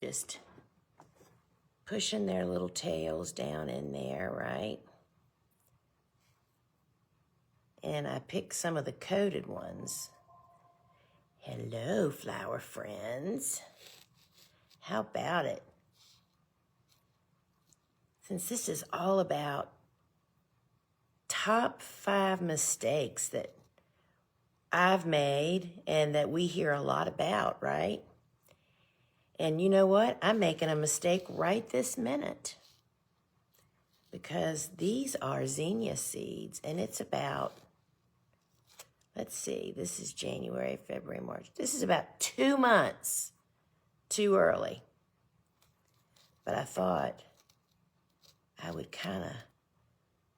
Just pushing their little tails down in there, right? And I picked some of the coated ones. Hello, flower friends. How about it? Since this is all about top 5 mistakes that I've made and that we hear a lot about, right? And you know what? I'm making a mistake right this minute because these are zinnia seeds and it's about, let's see, this is January, February, March. This is about 2 months too early. But I thought I would kind of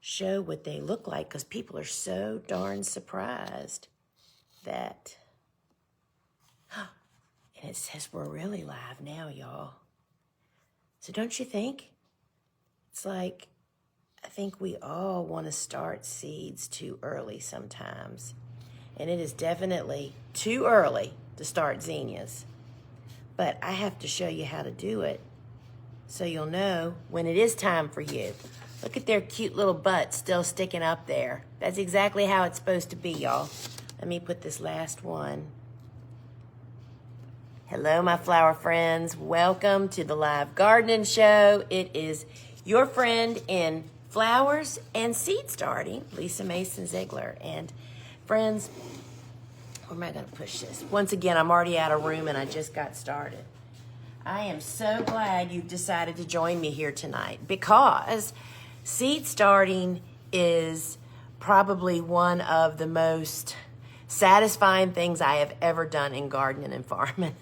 show what they look like because people are so darn surprised that, and it says we're really live now, y'all. So don't you think? It's like, I think we all want to start seeds too early sometimes. And it is definitely too early to start zinnias. But I have to show you how to do it so you'll know when it is time for you. Look at their cute little butts still sticking up there. That's exactly how it's supposed to be, y'all. Let me put this last one. Hello, my flower friends. Welcome to the Live Gardening Show. It is your friend in flowers and seed starting, Lisa Mason Ziegler. And friends, where am I going to push this? Once again, I'm already out of room and I just got started. I am so glad you've decided to join me here tonight because seed starting is probably one of the most satisfying things I have ever done in gardening and farming.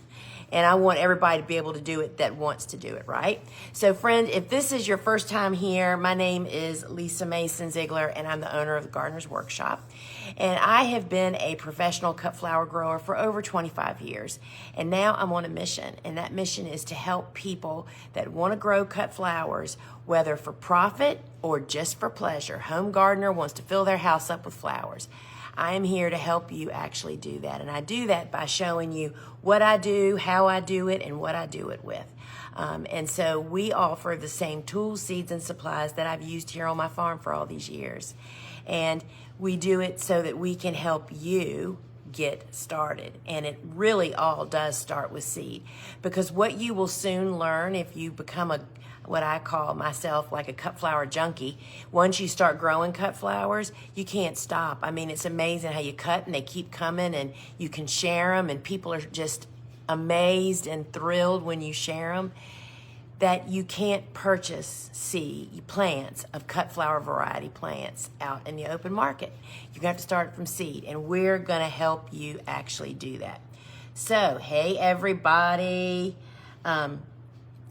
And I want everybody to be able to do it that wants to do it, right? So friend, if this is your first time here, my name is Lisa Mason Ziegler and I'm the owner of the Gardener's Workshop. And I have been a professional cut flower grower for over 25 years. And now I'm on a mission. And that mission is to help people that want to grow cut flowers, whether for profit or just for pleasure. Home gardener wants to fill their house up with flowers. I am here to help you actually do that. And I do that by showing you what I do, how I do it, and what I do it with. And so we offer the same tools, seeds, and supplies that I've used here on my farm for all these years. And we do it so that we can help you get started. And it really all does start with seed. Because what you will soon learn if you become what I call myself like a cut flower junkie. Once you start growing cut flowers, you can't stop. I mean, it's amazing how you cut and they keep coming and you can share them and people are just amazed and thrilled when you share them that you can't purchase plants of cut flower variety plants out in the open market. You're gonna have to start from seed and we're gonna help you actually do that. So, hey everybody.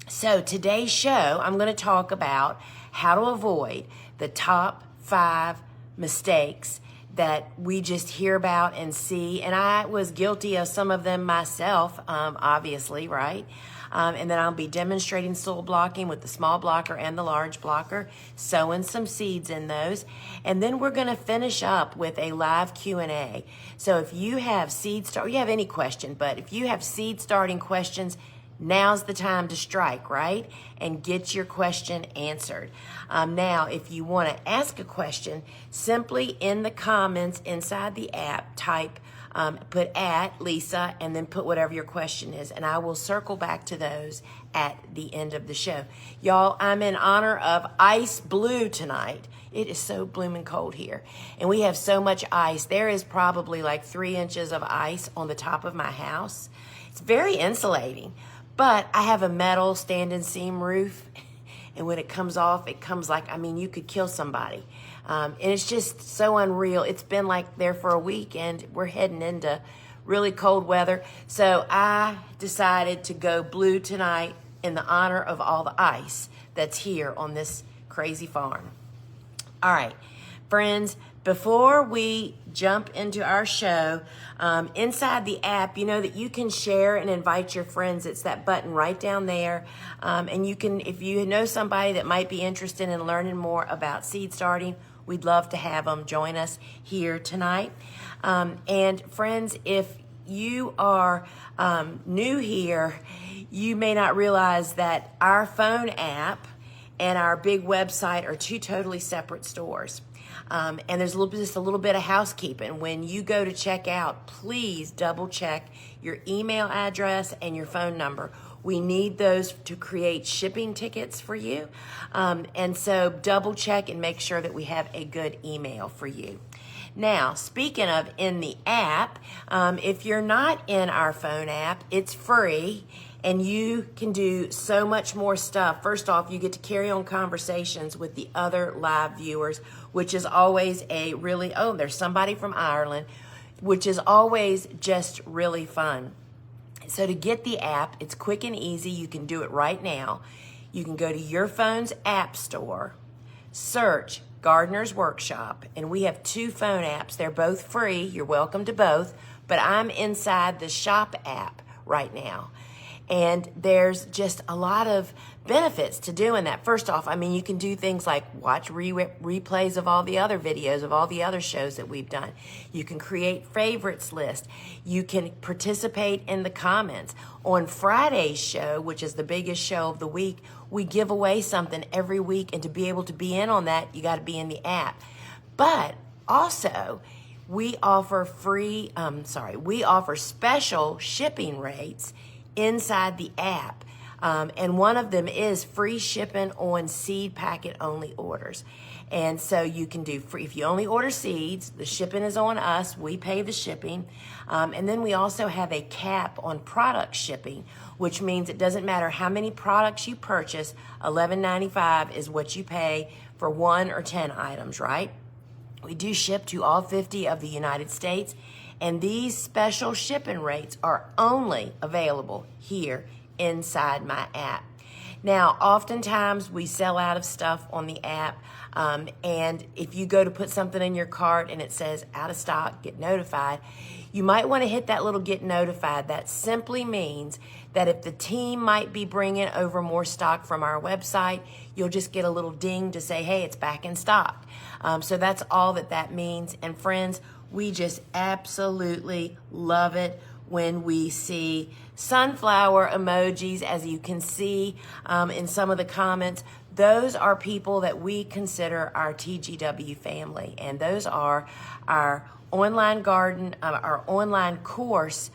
So today's show, I'm going to talk about how to avoid the top 5 mistakes that we just hear about and see. And I was guilty of some of them myself, obviously, right? And then I'll be demonstrating soil blocking with the small blocker and the large blocker, sowing some seeds in those. And then we're going to finish up with a live Q&A. So if you have you have any question, but if you have seed starting questions, now's the time to strike, right? And get your question answered. Now, if you want to ask a question, simply in the comments inside the app, type, put at Lisa, and then put whatever your question is. And I will circle back to those at the end of the show. Y'all, I'm in honor of Ice Blue tonight. It is so blooming cold here. And we have so much ice. There is probably like 3 inches of ice on the top of my house. It's very insulating. But I have a metal stand-in seam roof, and when it comes off, it comes like, I mean, you could kill somebody. And it's just so unreal. It's been like there for a week, and we're heading into really cold weather. So I decided to go blue tonight in the honor of all the ice that's here on this crazy farm. All right, friends, before we jump into our show, inside the app, you know that you can share and invite your friends. It's that button right down there. And you can, if you know somebody that might be interested in learning more about seed starting, we'd love to have them join us here tonight. And friends, if you are new here, you may not realize that our phone app and our big website are two totally separate stores. And there's just a little bit of housekeeping. When you go to check out, please double check your email address and your phone number. We need those to create shipping tickets for you. And so double check and make sure that we have a good email for you. Now, speaking of in the app, if you're not in our phone app, it's free and you can do so much more stuff. First off, you get to carry on conversations with the other live viewers, which is always a really, oh, there's somebody from Ireland, which is always just really fun. So to get the app, it's quick and easy. You can do it right now. You can go to your phone's app store, search Gardener's Workshop, and we have two phone apps. They're both free. You're welcome to both, but I'm inside the Shop app right now. And there's just a lot of benefits to doing that. First off, I mean, you can do things like watch replays of all the other videos of all the other shows that we've done. You can create favorites list. You can participate in the comments. On Friday's show, which is the biggest show of the week, we give away something every week, and to be able to be in on that, you got to be in the app. But also, we offer we offer special shipping rates inside the app. And one of them is free shipping on seed packet only orders. And so you can do free, if you only order seeds, the shipping is on us, we pay the shipping. And then we also have a cap on product shipping, which means it doesn't matter how many products you purchase, $11.95 is what you pay for 1 or 10 items, right? We do ship to all 50 of the United States, and these special shipping rates are only available here inside my app. Now, oftentimes we sell out of stuff on the app, and if you go to put something in your cart and it says out of stock, get notified, you might want to hit that little get notified. That simply means that if the team might be bringing over more stock from our website, you'll just get a little ding to say, hey, it's back in stock. So that's all that means. And friends, we just absolutely love it when we see sunflower emojis, as you can see in some of the comments. Those are people that we consider our TGW family, and those are our online garden, our online course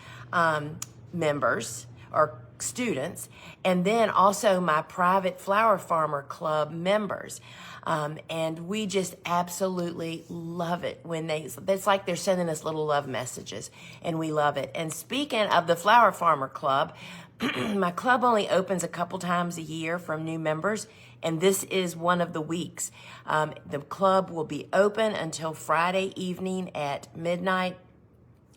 members or students, and then also my private Flower Farmer Club members. And we just absolutely love it when it's like they're sending us little love messages, and we love it. And speaking of the Flower Farmer Club, my club only opens a couple times a year from new members, and this is one of the weeks. The club will be open until Friday evening at midnight.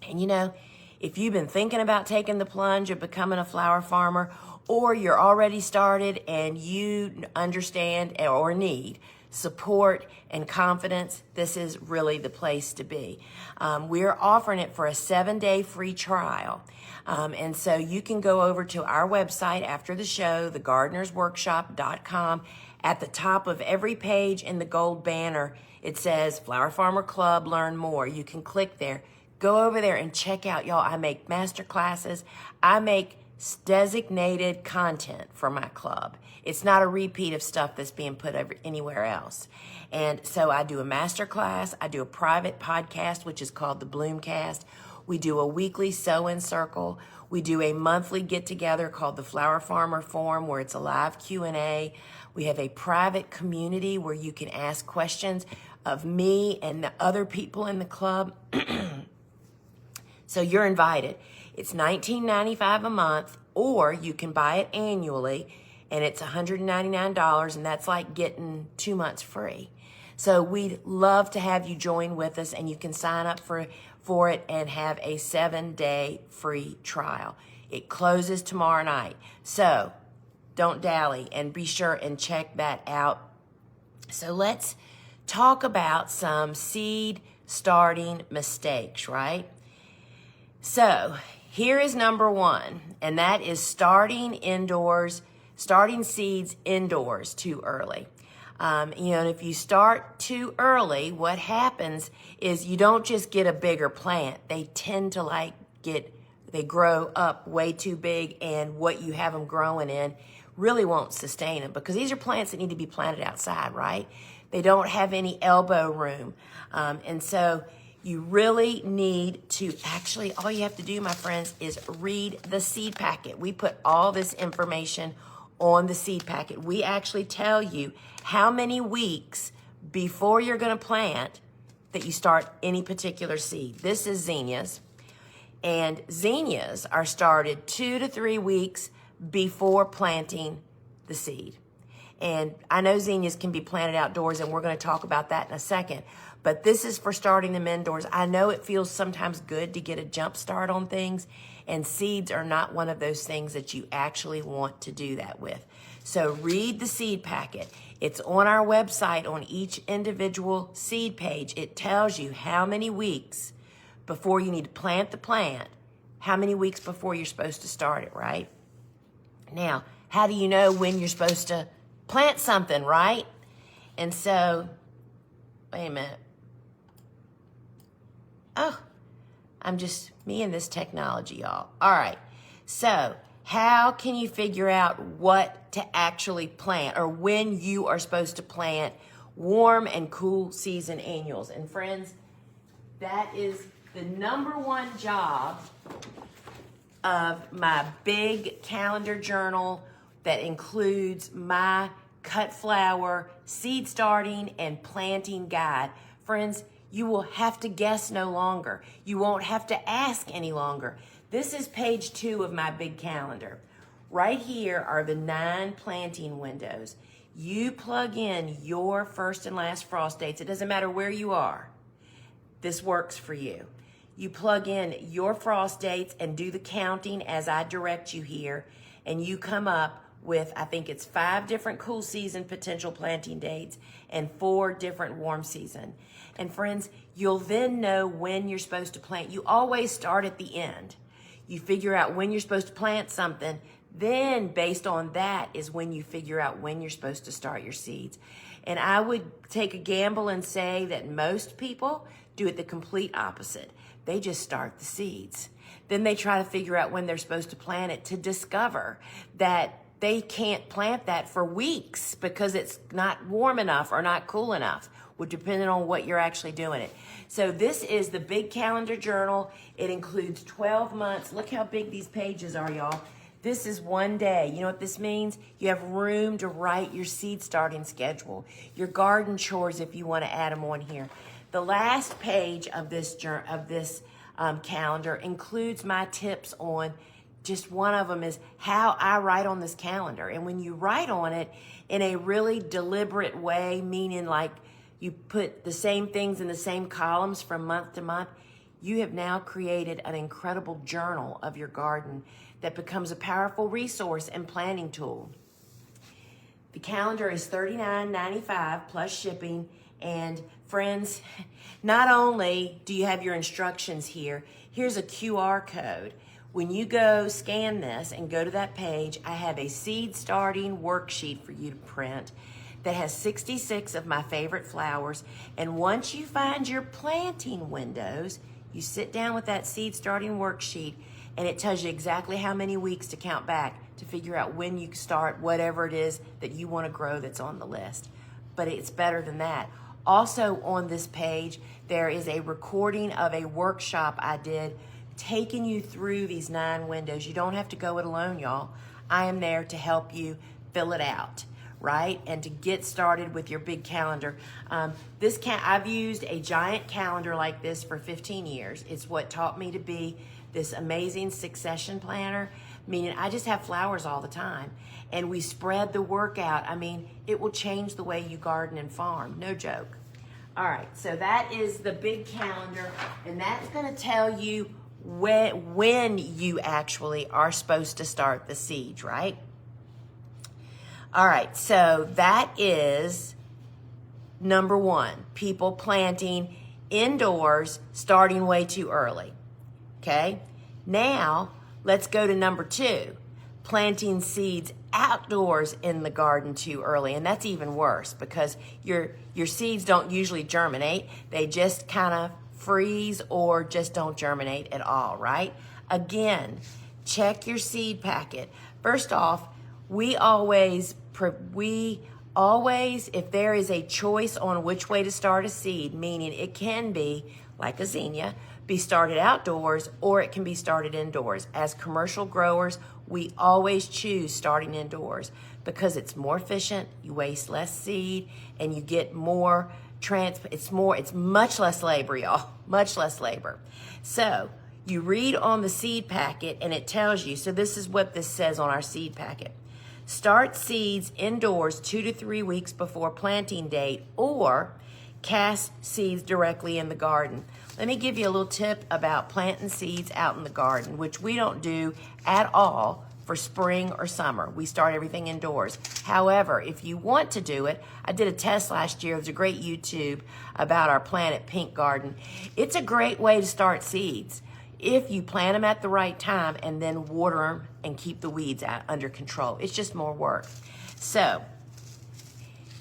And you know, if you've been thinking about taking the plunge of becoming a flower farmer, or you're already started and you understand or need support and confidence, this is really the place to be. We're offering it for a 7-day free trial. And so you can go over to our website after the show, thegardenersworkshop.com. At the top of every page in the gold banner, it says Flower Farmer Club, learn more. You can click there. Go over there and check out, y'all. I make master classes. I make designated content for my club. It's not a repeat of stuff that's being put over anywhere else. And so I do a master class. I do a private podcast, which is called the Bloomcast. We do a weekly sew-in circle. We do a monthly get-together called the Flower Farmer Forum, where it's a live Q&A. We have a private community where you can ask questions of me and the other people in the club. So you're invited. It's $19.95 a month, or you can buy it annually, and it's $199, and that's like getting 2 months free. So we'd love to have you join with us, and you can sign up for it and have a 7-day free trial. It closes tomorrow night. So don't dally, and be sure and check that out. So let's talk about some seed starting mistakes, right? So here is number one, and that is starting seeds indoors too early. And if you start too early, what happens is you don't just get a bigger plant. They tend to get they grow up way too big, and what you have them growing in really won't sustain them, because these are plants that need to be planted outside, right? They don't have any elbow room. And so you really need to actually, all you have to do, my friends, is read the seed packet. We put all this information on the seed packet. We actually tell you how many weeks before you're going to plant that you start any particular seed. This is zinnias, and zinnias are started 2 to 3 weeks before planting the seed. And I know zinnias can be planted outdoors, and we're going to talk about that in a second. But this is for starting them indoors. I know it feels sometimes good to get a jump start on things, and seeds are not one of those things that you actually want to do that with. So read the seed packet. It's on our website on each individual seed page. It tells you how many weeks before you need to plant the plant, how many weeks before you're supposed to start it, right? Now, how do you know when you're supposed to plant something, right? And so, wait a minute. Oh, I'm just me and this technology, y'all. All right. So, how can you figure out what to actually plant, or when you are supposed to plant warm and cool season annuals? And friends, that is the #1 job of my big calendar journal that includes my cut flower, seed starting, and planting guide. Friends, you will have to guess no longer. You won't have to ask any longer. This is page 2 of my big calendar. Right here are the 9 planting windows. You plug in your first and last frost dates. It doesn't matter where you are. This works for you. You plug in your frost dates and do the counting as I direct you here, and you come up with, I think it's 5 different cool season potential planting dates and 4 different warm season. And friends, you'll then know when you're supposed to plant. You always start at the end. You figure out when you're supposed to plant something, then based on that is when you figure out when you're supposed to start your seeds. And I would take a gamble and say that most people do it the complete opposite. They just start the seeds. Then they try to figure out when they're supposed to plant it, to discover that they can't plant that for weeks because it's not warm enough or not cool enough, depending on what you're actually doing it. So this is the big calendar journal. It includes 12 months. Look how big these pages are, y'all. This is 1 day. You know what this means? You have room to write your seed starting schedule, your garden chores if you want to add them on here. The last page of this calendar includes my tips on, just one of them is how I write on this calendar. And when you write on it in a really deliberate way, meaning like you put the same things in the same columns from month to month, you have now created an incredible journal of your garden that becomes a powerful resource and planning tool. The calendar is $39.95 plus shipping. And friends, not only do you have your instructions here, here's a QR code. When you go scan this and go to that page, I have a seed starting worksheet for you to print that has 66 of my favorite flowers. And once you find your planting windows, you sit down with that seed starting worksheet, and it tells you exactly how many weeks to count back to figure out when you start whatever it is that you want to grow that's on the list. But it's better than that. Also on this page, there is a recording of a workshop I did taking you through these 9 windows. You don't have to go it alone, y'all. I am there to help you fill it out, right? And to get started with your big calendar. I've used a giant calendar like this for 15 years. It's what taught me to be this amazing succession planner, meaning I just have flowers all the time. And we spread the work out. I mean, it will change the way you garden and farm. No joke. All right, so that is the big calendar, and that's going to tell you when you actually are supposed to start the siege, right? All right, so that is number 1, people planting indoors starting way too early, okay? Now, let's go to number 2, planting seeds outdoors in the garden too early. And that's even worse because your seeds don't usually germinate. They just kind of freeze or just don't germinate at all, right? Again, check your seed packet. First off, we always, if there is a choice on which way to start a seed, meaning it can be, like a zinnia, be started outdoors or it can be started indoors. As commercial growers, we always choose starting indoors because it's more efficient, you waste less seed, and you get more it's much less labor, y'all, much less labor. So you read on the seed packet and it tells you, so this is what this says on our seed packet. Start seeds indoors 2 to 3 weeks before planting date or cast seeds directly in the garden. Let me give you a little tip about planting seeds out in the garden, which we don't do at all for spring or summer. We start everything indoors. However, if you want to do it, I did a test last year. There's a great YouTube about our Planet Pink garden. It's a great way to start seeds if you plant them at the right time and then water them and keep the weeds out under control. It's just more work. So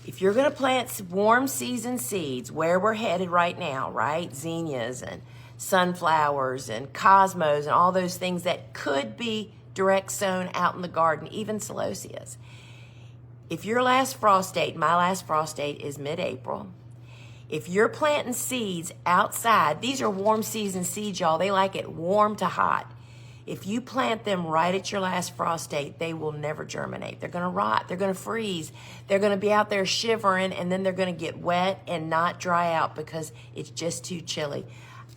if you're going to plant warm season seeds, where we're headed right now, right? Zinnias and sunflowers and cosmos and all those things that could be direct sown out in the garden, even celosias. If your last frost date, my last frost date is mid-April. If you're planting seeds outside, these are warm season seeds, y'all. They like it warm to hot. If you plant them right at your last frost date, they will never germinate. They're going to rot. They're going to freeze. They're going to be out there shivering, and then they're going to get wet and not dry out because it's just too chilly.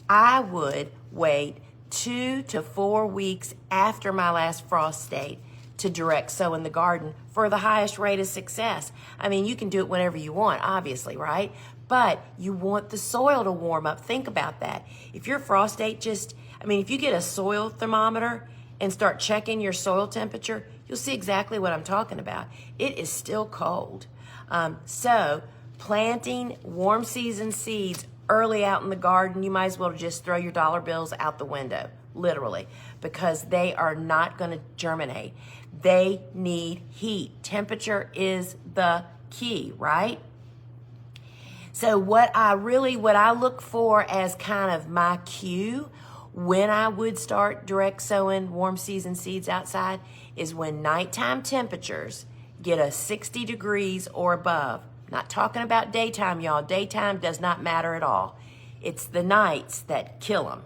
I would wait 2 to 4 weeks after my last frost date to direct sow in the garden for the highest rate of success. I mean, you can do it whenever you want, obviously, right? But you want the soil to warm up. Think about that. If your frost date if you get a soil thermometer and start checking your soil temperature, you'll see exactly what I'm talking about. It is still cold. So planting warm season seeds early out in the garden, you might as well just throw your dollar bills out the window, literally, because they are not going to germinate. They need heat. Temperature is the key, right? So what I look for as kind of my cue when I would start direct sowing warm season seeds outside is when nighttime temperatures get a 60 degrees or above. Not talking about daytime, y'all. Daytime does not matter at all. It's the nights that kill them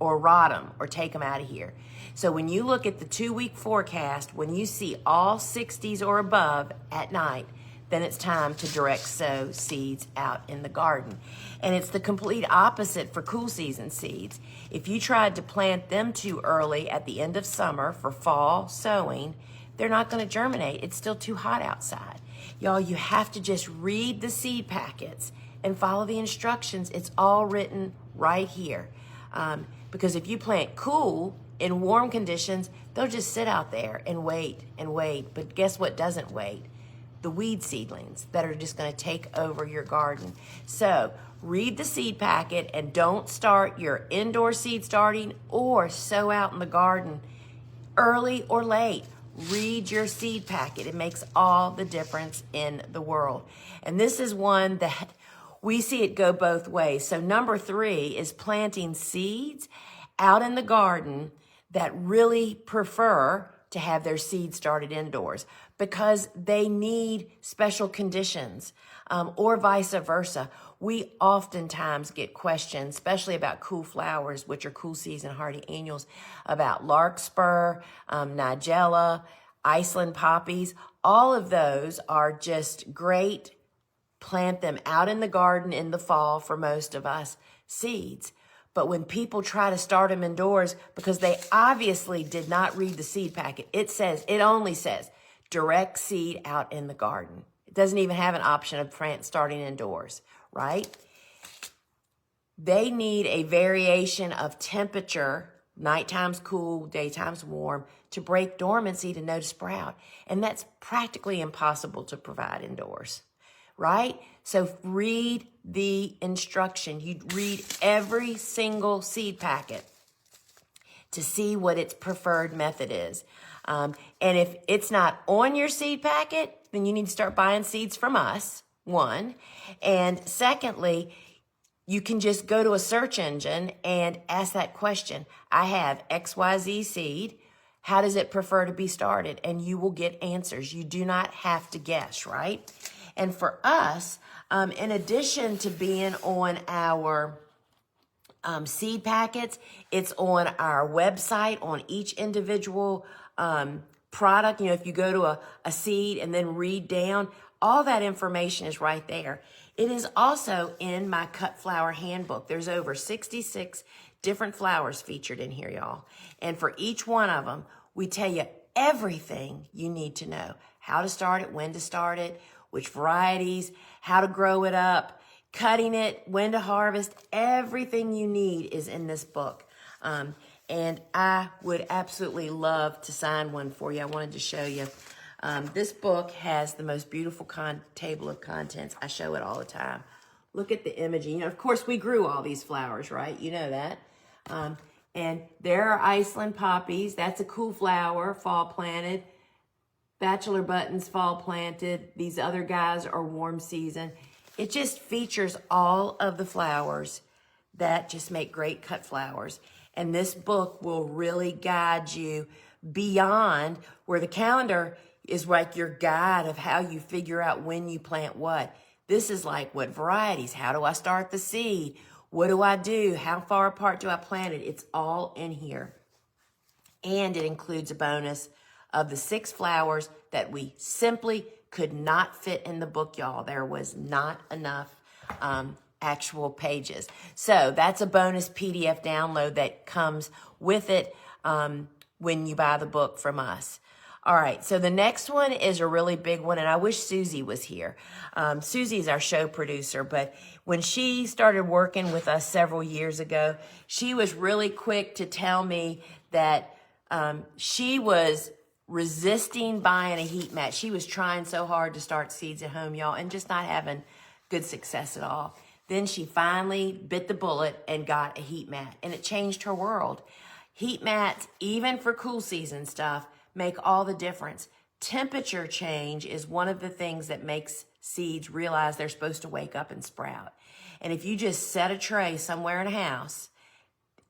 or rot them or take them out of here. So when you look at the 2-week forecast, when you see all 60s or above at night, then it's time to direct sow seeds out in the garden. And it's the complete opposite for cool season seeds. If you tried to plant them too early at the end of summer for fall sowing, they're not going to germinate. It's still too hot outside. Y'all, you have to just read the seed packets and follow the instructions. It's all written right here. Because if you plant cool in warm conditions, they'll just sit out there and wait and wait. But guess what doesn't wait? The weed seedlings that are just going to take over your garden. So read the seed packet and don't start your indoor seed starting or sow out in the garden early or late. Read your seed packet. It makes all the difference in the world. And this is one that we see it go both ways. So number 3 is planting seeds out in the garden that really prefer to have their seeds started indoors because they need special conditions, or vice versa. We oftentimes get questions, especially about cool flowers, which are cool season hardy annuals, about larkspur, nigella, Iceland poppies. All of those are just great. Plant them out in the garden in the fall for most of us, seeds. But when people try to start them indoors, because they obviously did not read the seed packet, it only says direct seed out in the garden. It doesn't even have an option of starting indoors, right? They need a variation of temperature, nighttime's cool, daytime's warm, to break dormancy to know to sprout. And that's practically impossible to provide indoors, right? So read the instruction. You read every single seed packet to see what its preferred method is. And if it's not on your seed packet, then you need to start buying seeds from us, one. And secondly, you can just go to a search engine and ask that question. I have XYZ seed. How does it prefer to be started? And you will get answers. You do not have to guess, right? And for us, in addition to being on our seed packets, it's on our website, on each individual product. You know, if you go to a seed and then read down, all that information is right there. It is also in my cut flower handbook. There's over 66 different flowers featured in here, y'all. And for each one of them, we tell you everything you need to know. How to start it, when to start it, which varieties, how to grow it up, cutting it, when to harvest. Everything you need is in this book. And I would absolutely love to sign one for you. I wanted to show you. This book has the most beautiful table of contents. I show it all the time. Look at the imaging. You know, of course, we grew all these flowers, right? You know that. And there are Iceland poppies. That's a cool flower, fall planted. Bachelor buttons, fall planted. These other guys are warm season. It just features all of the flowers that just make great cut flowers. And this book will really guide you beyond where the calendar is like your guide of how you figure out when you plant what. This is like what varieties, how do I start the seed? What do I do? How far apart do I plant it? It's all in here. And it includes a bonus of the 6 flowers that we simply could not fit in the book, y'all. There was not enough actual pages. So that's a bonus PDF download that comes with it when you buy the book from us. All right, so the next one is a really big one, and I wish Susie was here. Susie's our show producer, but when she started working with us several years ago, she was really quick to tell me that she was resisting buying a heat mat. She was trying so hard to start seeds at home, y'all, and just not having good success at all. Then she finally bit the bullet and got a heat mat, and it changed her world. Heat mats, even for cool season stuff, make all the difference. Temperature change is one of the things that makes seeds realize they're supposed to wake up and sprout. And if you just set a tray somewhere in a house,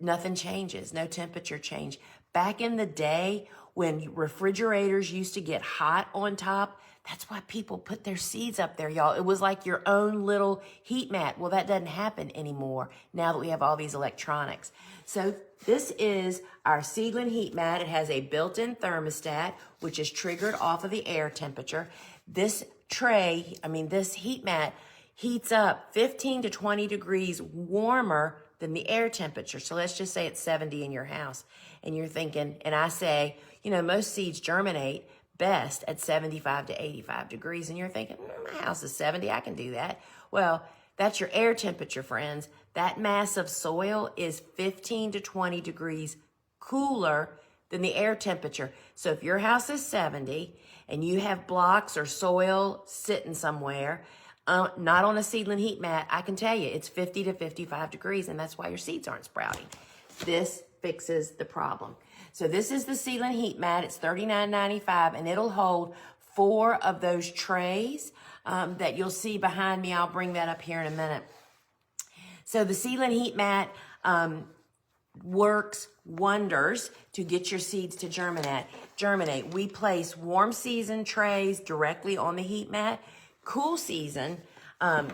nothing changes, no temperature change. Back in the day when refrigerators used to get hot on top, that's why people put their seeds up there, y'all. It was like your own little heat mat. Well, that doesn't happen anymore now that we have all these electronics. So this is our seedling heat mat. It has a built-in thermostat, which is triggered off of the air temperature. This tray, this heat mat heats up 15 to 20 degrees warmer than the air temperature. So let's just say it's 70 in your house. And you're thinking, and I say, most seeds germinate best at 75 to 85 degrees. And you're thinking, my house is 70, I can do that. Well, that's your air temperature, friends. That mass of soil is 15 to 20 degrees cooler than the air temperature. So if your house is 70 and you have blocks or soil sitting somewhere, not on a seedling heat mat, I can tell you it's 50 to 55 degrees, and that's why your seeds aren't sprouting. This fixes the problem. So this is the seedling heat mat. It's $39.95, and it'll hold 4 of those trays that you'll see behind me. I'll bring that up here in a minute. So the seedling heat mat works wonders to get your seeds to germinate. We place warm season trays directly on the heat mat. Cool season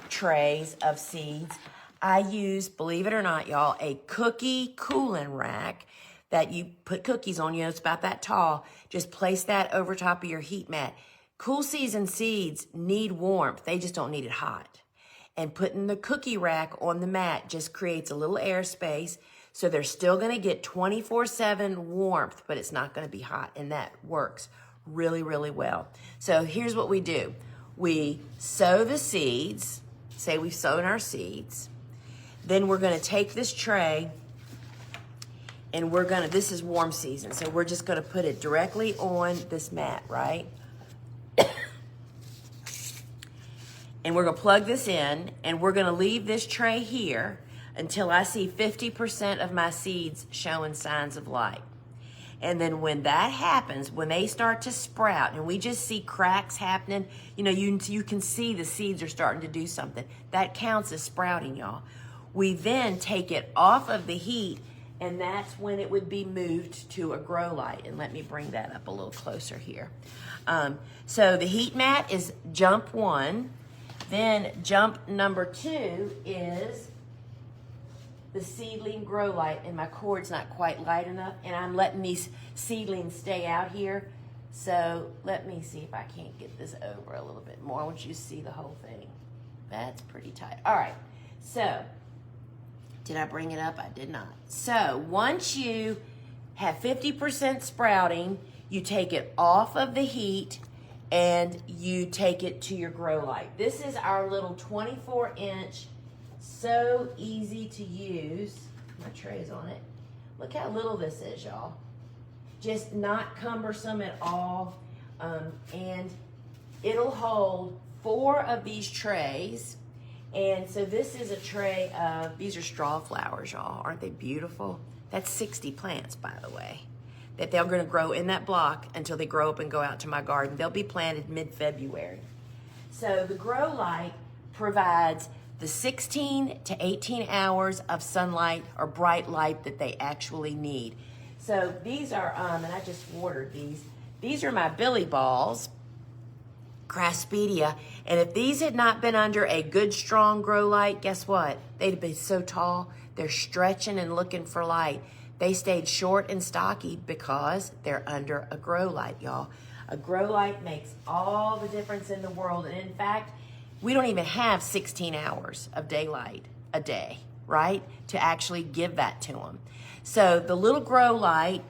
trays of seeds. I use, believe it or not, y'all, a cookie cooling rack that you put cookies on. It's about that tall. Just place that over top of your heat mat. Cool season seeds need warmth. They just don't need it hot. And putting the cookie rack on the mat just creates a little airspace. So they're still going to get 24/7 warmth, but it's not going to be hot. And that works really, really well. So here's what we do. We sow the seeds. Say we've sown our seeds. Then we're going to take this tray and this is warm season. So we're just going to put it directly on this mat, right? And we're going to plug this in, and we're going to leave this tray here until I see 50% of my seeds showing signs of light. And then when that happens, when they start to sprout, and we just see cracks happening, you can see the seeds are starting to do something. That counts as sprouting, y'all. We then take it off of the heat, and that's when it would be moved to a grow light. And let me bring that up a little closer here. So the heat mat is jump 1. Then jump number 2 is the seedling grow light, and my cord's not quite light enough, and I'm letting these seedlings stay out here. So let me see if I can't get this over a little bit more. I want you to see the whole thing. That's pretty tight. All right, so did I bring it up? I did not. So once you have 50% sprouting, you take it off of the heat and you take it to your grow light. This is our little 24-inch, so easy to use. My tray's on it. Look how little this is, y'all. Just not cumbersome at all. And it'll hold 4 of these trays. And so this is a tray of, these are straw flowers, y'all. Aren't they beautiful? That's 60 plants, by the way, that they're gonna grow in that block until they grow up and go out to my garden. They'll be planted mid-February. So the grow light provides the 16 to 18 hours of sunlight or bright light that they actually need. So these are, and I just watered these. These are my Billy Balls, Craspedia. And if these had not been under a good, strong grow light, guess what? They'd be so tall, they're stretching and looking for light. They stayed short and stocky because they're under a grow light, y'all. A grow light makes all the difference in the world. And in fact, we don't even have 16 hours of daylight a day, right? To actually give that to them. So the little grow light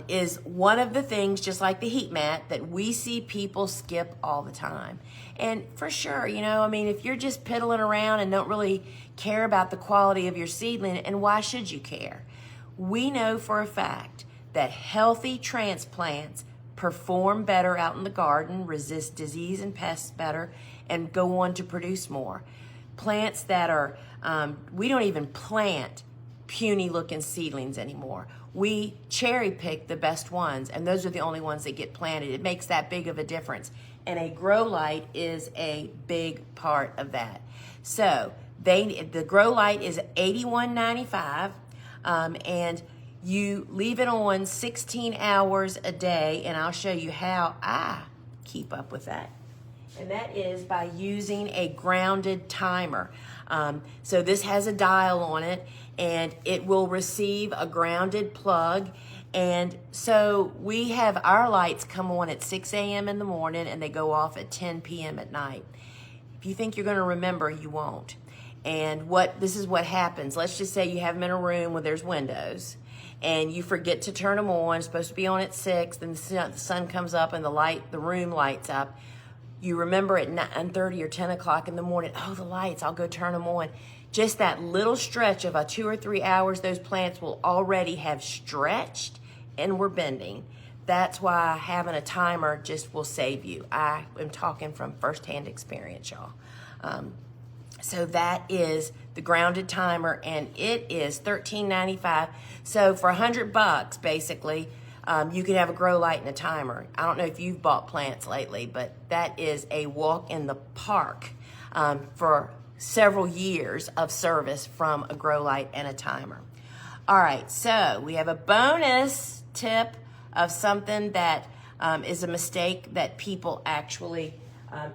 is one of the things, just like the heat mat, that we see people skip all the time. And for sure, you know, I mean, if you're just piddling around and don't really care about the quality of your seedling, and why should you care? We know for a fact that healthy transplants perform better out in the garden, resist disease and pests better, and go on to produce more. Plants that are, we don't even plant puny looking seedlings anymore. We cherry pick the best ones, and those are the only ones that get planted. It makes that big of a difference. And a grow light is a big part of that. So the grow light is $81.95, and you leave it on 16 hours a day, and I'll show you how I keep up with that. And that is by using a grounded timer. So this has a dial on it, and it will receive a grounded plug. And so we have our lights come on at 6 a.m. in the morning, and they go off at 10 p.m. at night. If you think you're going to remember, you won't. And this is what happens. Let's just say you have them in a room where there's windows, and you forget to turn them on. It's supposed to be on at 6, then the sun comes up and the room lights up. You remember at 9:30 or 10 o'clock in the morning, oh, the lights, I'll go turn them on. Just that little stretch of 2 or 3 hours, those plants will already have stretched and were bending. That's why having a timer just will save you. I am talking from firsthand experience, y'all. So that is the grounded timer, and it is $13.95. So for $100, basically, you could have a grow light and a timer. I don't know if you've bought plants lately, but that is a walk in the park for several years of service from a grow light and a timer. All right, so we have a bonus tip of something that is a mistake that people actually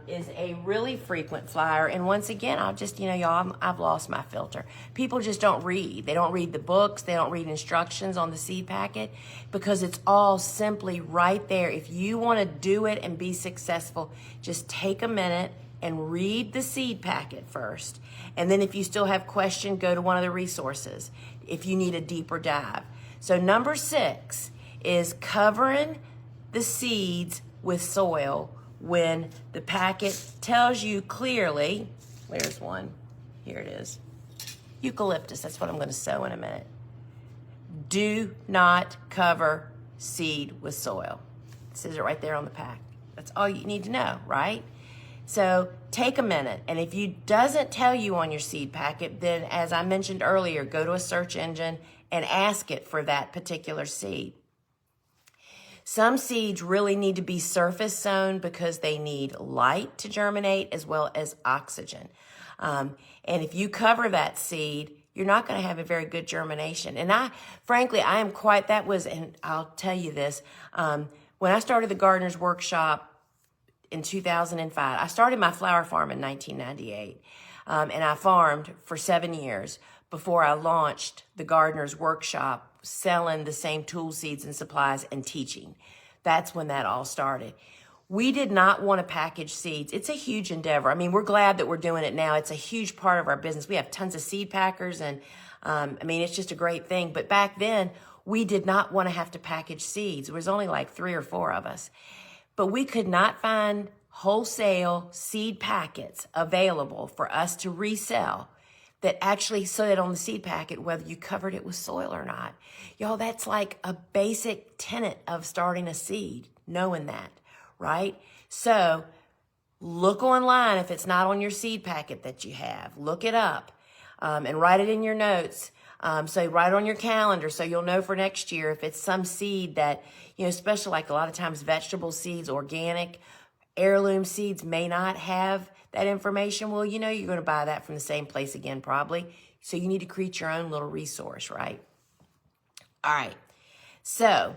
is a really frequent flyer. And once again, I'll just, y'all, I've lost my filter. People just don't read. They don't read the books. They don't read instructions on the seed packet, because it's all simply right there. If you want to do it and be successful, just take a minute and read the seed packet first. And then if you still have questions, go to one of the resources if you need a deeper dive. So number 6 is covering the seeds with soil when the packet tells you clearly, where's one? Here it is. Eucalyptus, that's what I'm going to sow in a minute. Do not cover seed with soil. It says it right there on the pack. That's all you need to know, right? So take a minute, and if it doesn't tell you on your seed packet, then as I mentioned earlier, go to a search engine and ask it for that particular seed. Some seeds really need to be surface sown because they need light to germinate as well as oxygen. And if you cover that seed, you're not going to have a very good germination. And frankly, I am quite, and I'll tell you this, when I started the Gardener's Workshop in 2005, I started my flower farm in 1998, and I farmed for 7 years before I launched the Gardener's Workshop, selling the same tool, seeds, and supplies and teaching. That's when that all started. We did not want to package seeds. It's a huge endeavor. I mean, we're glad that we're doing it now. It's a huge part of our business. We have tons of seed packers, and it's just a great thing. But back then, we did not want to have to package seeds. There was only like 3 or 4 of us. But we could not find wholesale seed packets available for us to resell that actually said on the seed packet whether you covered it with soil or not. Y'all, that's like a basic tenet of starting a seed, knowing that, right? So look online if it's not on your seed packet that you have. Look it up and write it in your notes. So write it on your calendar so you'll know for next year if it's some seed that, especially like a lot of times vegetable seeds, organic, heirloom seeds may not have that information. Well, you're going to buy that from the same place again probably. So you need to create your own little resource, right? All right. So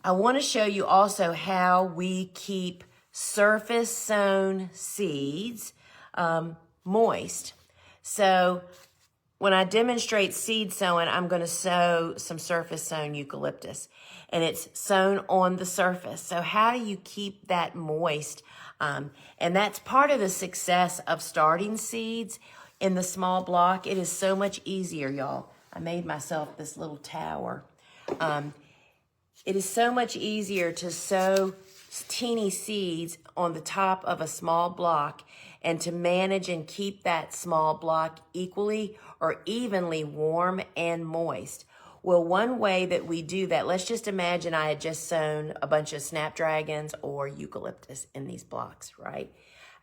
I want to show you also how we keep surface sown seeds moist. So when I demonstrate seed sowing, I'm going to sow some surface sown eucalyptus, and it's sown on the surface. So how do you keep that moist? And that's part of the success of starting seeds in the small block. It is so much easier, y'all. I made myself this little tower. It is so much easier to sow teeny seeds on the top of a small block and to manage and keep that small block equally or evenly warm and moist. Well, one way that we do that, let's just imagine I had just sown a bunch of snapdragons or eucalyptus in these blocks, right?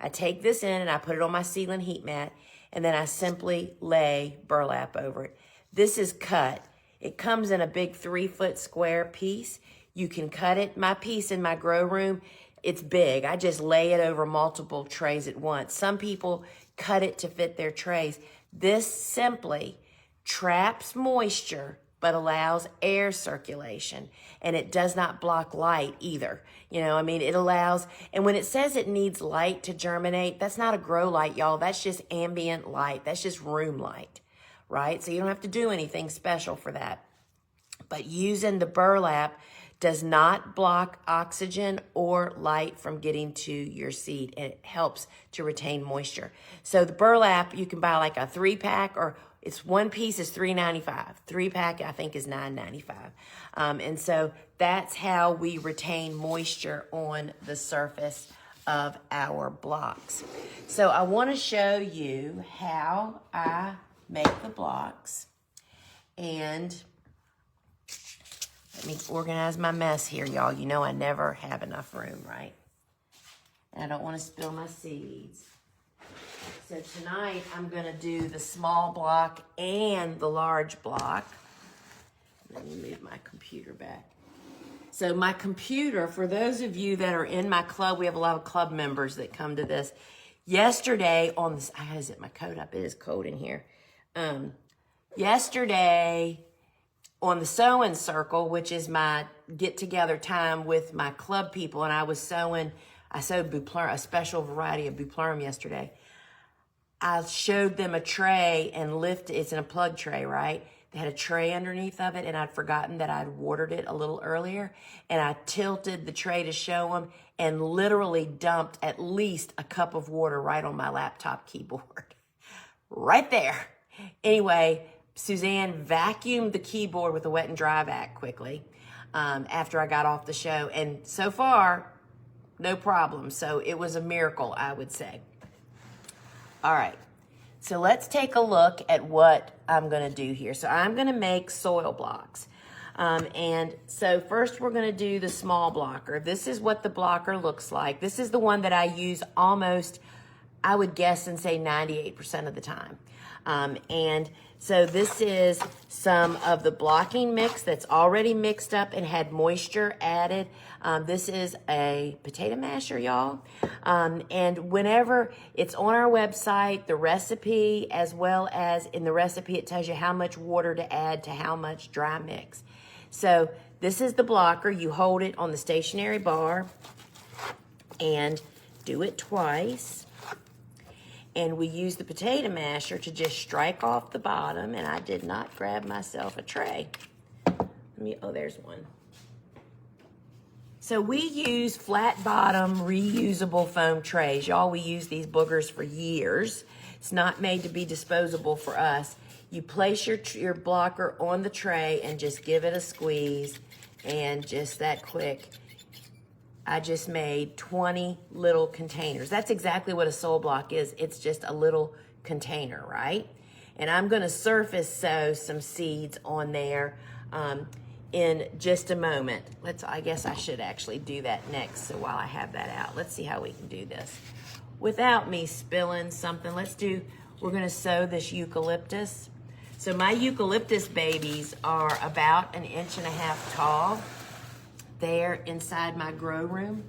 I take this in and I put it on my ceiling heat mat, and then I simply lay burlap over it. This is cut. It comes in a big 3-foot square piece. You can cut it. My piece in my grow room, it's big. I just lay it over multiple trays at once. Some people cut it to fit their trays. This simply traps moisture but allows air circulation, and it does not block light either. It allows, and when it says it needs light to germinate, that's not a grow light, y'all. That's just ambient light. That's just room light, right? So you don't have to do anything special for that. But using the burlap does not block oxygen or light from getting to your seed, and it helps to retain moisture. So the burlap, you can buy like a 3-pack, or it's one piece is $3.95. 3-pack, I think, is $9.95. And so that's how we retain moisture on the surface of our blocks. So I want to show you how I make the blocks, and let me organize my mess here, y'all. I never have enough room, right? And I don't want to spill my seeds. So tonight, I'm going to do the small block and the large block. Let me move my computer back. So my computer, for those of you that are in my club, we have a lot of club members that come to this. Yesterday on this, I gotta zip my coat up. It is cold in here. Yesterday on the sewing circle, which is my get-together time with my club people, and I sewed Buplurum, a special variety of Buplurum yesterday. I showed them a tray and it's in a plug tray, right? They had a tray underneath of it, and I'd forgotten that I'd watered it a little earlier, and I tilted the tray to show them and literally dumped at least a cup of water right on my laptop keyboard. Right there. Anyway, Suzanne vacuumed the keyboard with a wet and dry vac quickly after I got off the show, and so far, no problem. So it was a miracle, I would say. All right, so let's take a look at what I'm going to do here. So I'm going to make soil blocks. And so first we're going to do the small blocker. This is what the blocker looks like. This is the one that I use almost, I would guess and say 98% of the time. And so this is some of the blocking mix that's already mixed up and had moisture added. This is a potato masher, y'all. And whenever it's on our website, the recipe, as well as in the recipe, it tells you how much water to add to how much dry mix. So this is the blocker. You hold it on the stationary bar and do it twice. And we use the potato masher to just strike off the bottom. And I did not grab myself a tray. Oh, there's one. So we use flat bottom reusable foam trays. Y'all, we use these boogers for years. It's not made to be disposable for us. You place your blocker on the tray and just give it a squeeze, and just that quick. I just made 20 little containers. That's exactly what a soil block is. It's just a little container, right? And I'm gonna surface sow some seeds on there in just a moment. I guess I should actually do that next. So while I have that out, let's see how we can do this without me spilling something. We're gonna sow this eucalyptus. So my eucalyptus babies are about 1.5 inches tall. There inside my grow room,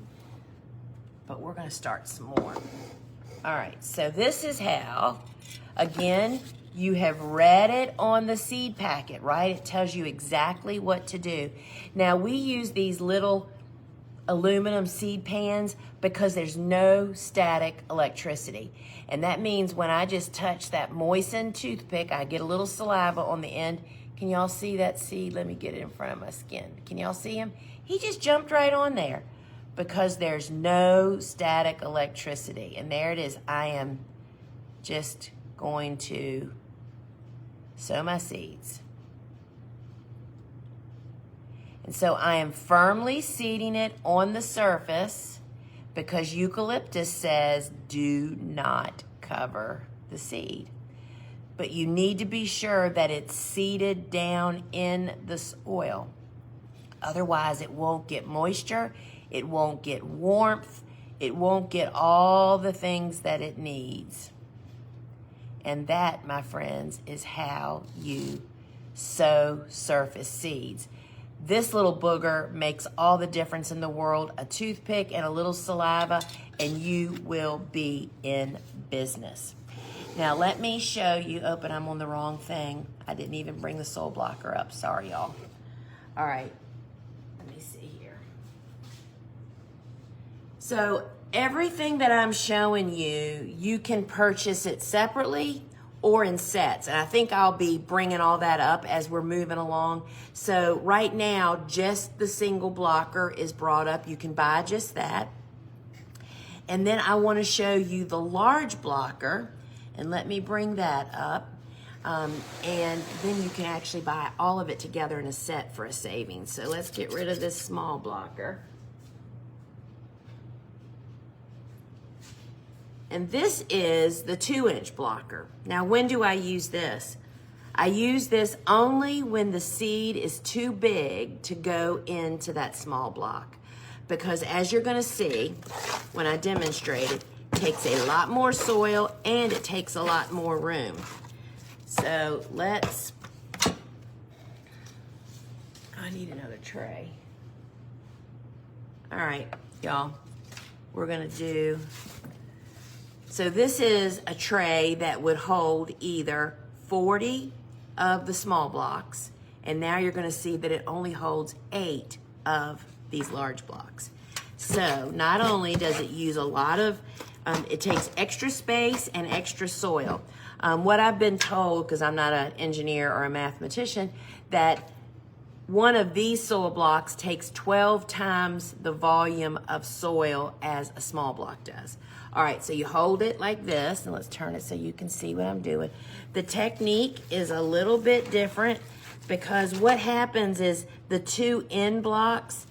but we're gonna start some more. All right, so this is how, again, you have read it on the seed packet, right? It tells you exactly what to do. Now we use these little aluminum seed pans because there's no static electricity. And that means when I just touch that moistened toothpick, I get a little saliva on the end. Can y'all see that seed? Let me get it in front of my skin. Can y'all see him? He just jumped right on there because there's no static electricity. And there it is. I am just going to sow my seeds. And so I am firmly seeding it on the surface because eucalyptus says do not cover the seed. But you need to be sure that it's seeded down in the soil. Otherwise, it won't get moisture, it won't get warmth, it won't get all the things that it needs. And that, my friends, is how you sow surface seeds. This little booger makes all the difference in the world. A toothpick and a little saliva, and you will be in business. Now, let me show you. But I'm on the wrong thing. I didn't even bring the soil blocker up. Sorry, y'all. All right. Let me see here. So everything that I'm showing you, you can purchase it separately or in sets. And I think I'll be bringing all that up as we're moving along. So right now, just the single blocker is brought up. You can buy just that. And then I want to show you the large blocker. And let me bring that up. And then you can actually buy all of it together in a set for a savings. So let's get rid of this small blocker. And this is the 2-inch blocker. Now, when do I use this? I use this only when the seed is too big to go into that small block. Because as you're gonna see, when I demonstrate it, takes a lot more soil and it takes a lot more room. So I need another tray. All right, y'all, we're gonna do, so this is a tray that would hold either 40 of the small blocks, and now you're gonna see that it only holds 8 of these large blocks. So not only does it use a lot of, it takes extra space and extra soil. What I've been told, because I'm not an engineer or a mathematician, that one of these soil blocks takes 12 times the volume of soil as a small block does. All right, so you hold it like this, and let's turn it so you can see what I'm doing. The technique is a little bit different because what happens is the 2 end blocks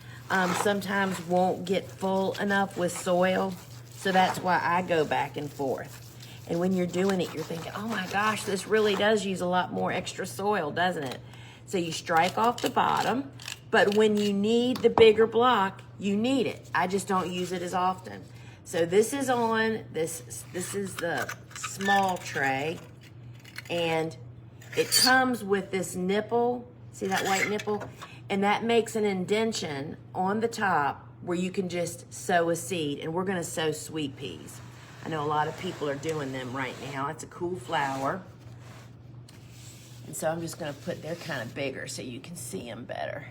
sometimes won't get full enough with soil. So that's why I go back and forth. And when you're doing it, you're thinking, oh my gosh, this really does use a lot more extra soil, doesn't it? So you strike off the bottom, but when you need the bigger block, you need it. I just don't use it as often. So this is on, this is the small tray, and it comes with this nipple. See that white nipple? And that makes an indention on the top where you can just sow a seed. And we're gonna sow sweet peas. I know a lot of people are doing them right now. It's a cool flower. And so I'm just gonna put, they're kind of bigger so you can see them better.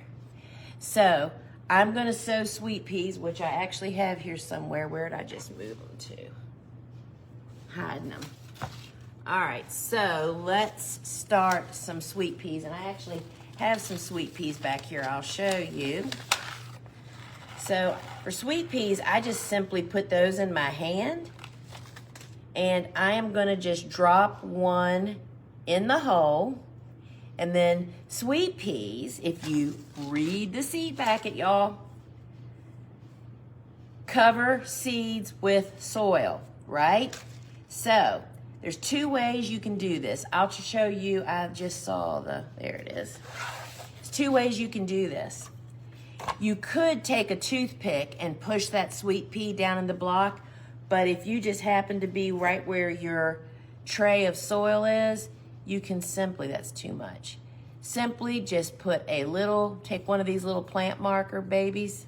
So I'm gonna sow sweet peas, which I actually have here somewhere. Where did I just move them to? Hiding them. All right, so let's start some sweet peas. And I actually have some sweet peas back here. I'll show you. So for sweet peas, I just simply put those in my hand, and I am gonna just drop one in the hole. And then sweet peas, if you read the seed packet, y'all, cover seeds with soil, right? So there's two ways you can do this. I'll show you, I just saw there it is. There's two ways you can do this. You could take a toothpick and push that sweet pea down in the block, but if you just happen to be right where your tray of soil is, you can simply, that's too much. Simply just put a little, take one of these little plant marker babies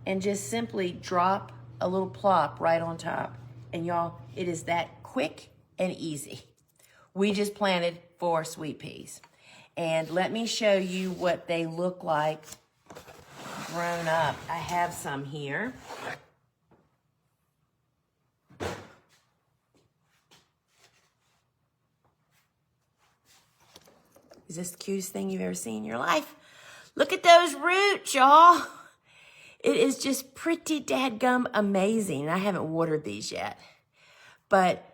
and just simply drop a little plop right on top. And y'all, it is that quick and easy. We just planted 4 sweet peas. And let me show you what they look like grown up. I have some here. Is this the cutest thing you've ever seen in your life? Look at those roots, y'all. It is just pretty dadgum amazing. I haven't watered these yet. But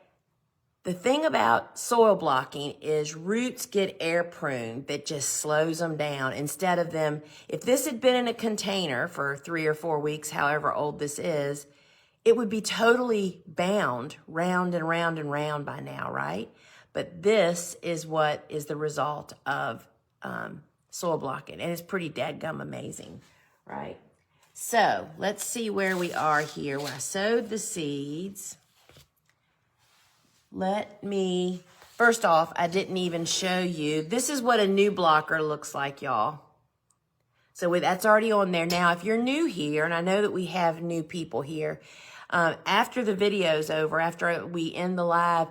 the thing about soil blocking is roots get air pruned that just slows them down. Instead of them, if this had been in a container for 3 or 4 weeks, however old this is, it would be totally bound round and round and round by now, right? But this is what is the result of soil blocking. And it's pretty dadgum amazing, right? So let's see where we are here. When I sowed the seeds, first off, I didn't even show you. This is what a new blocker looks like, y'all. So that's already on there. Now, if you're new here, and I know that we have new people here, after the video's over, after we end the live,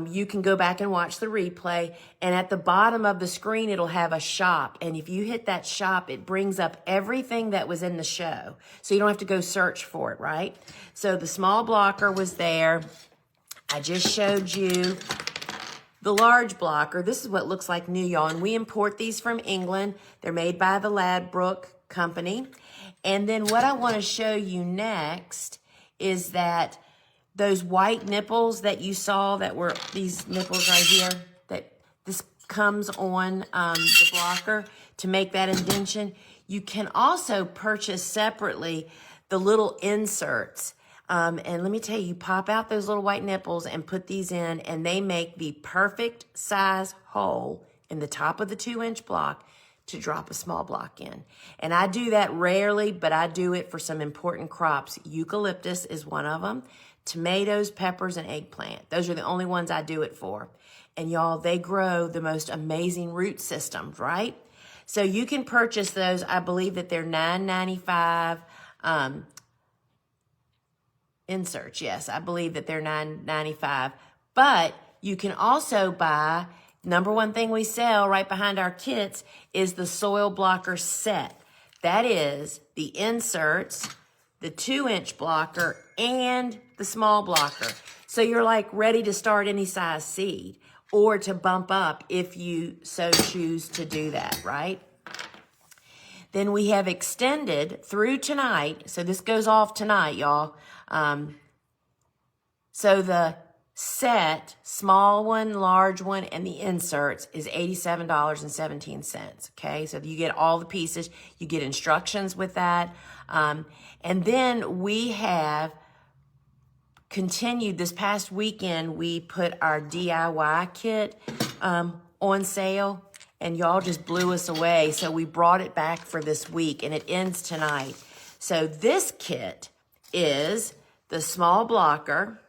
you can go back and watch the replay, and at the bottom of the screen, it'll have a shop. And if you hit that shop, it brings up everything that was in the show. So you don't have to go search for it, right? So the small blocker was there. I just showed you the large blocker. This is what it looks like new, y'all. And we import these from England. They're made by the Ladbroke Company. And then what I want to show you next is that those white nipples that you saw, that were these nipples right here, that this comes on the blocker to make that indention. You can also purchase separately the little inserts. And let me tell you, you pop out those little white nipples and put these in, and they make the perfect size hole in the top of the 2-inch block to drop a small block in. And I do that rarely, but I do it for some important crops. Eucalyptus is one of them. Tomatoes, peppers, and eggplant. Those are the only ones I do it for. And y'all, they grow the most amazing root systems, right? So you can purchase those. I believe that they're $9.95 inserts. Yes, I believe that they're $9.95. But you can also buy, number one thing we sell right behind our kits is the soil blocker set. That is the inserts, the 2-inch blocker, and the small blocker. So you're like ready to start any size seed or to bump up if you so choose to do that, right? Then we have extended through tonight. So this goes off tonight, y'all. So the set, small one, large one, and the inserts is $87.17. Okay, so you get all the pieces. You get instructions with that. And then we have continued this past weekend. We put our DIY kit on sale, and y'all just blew us away. So we brought it back for this week, and it ends tonight. So this kit is the small blocker,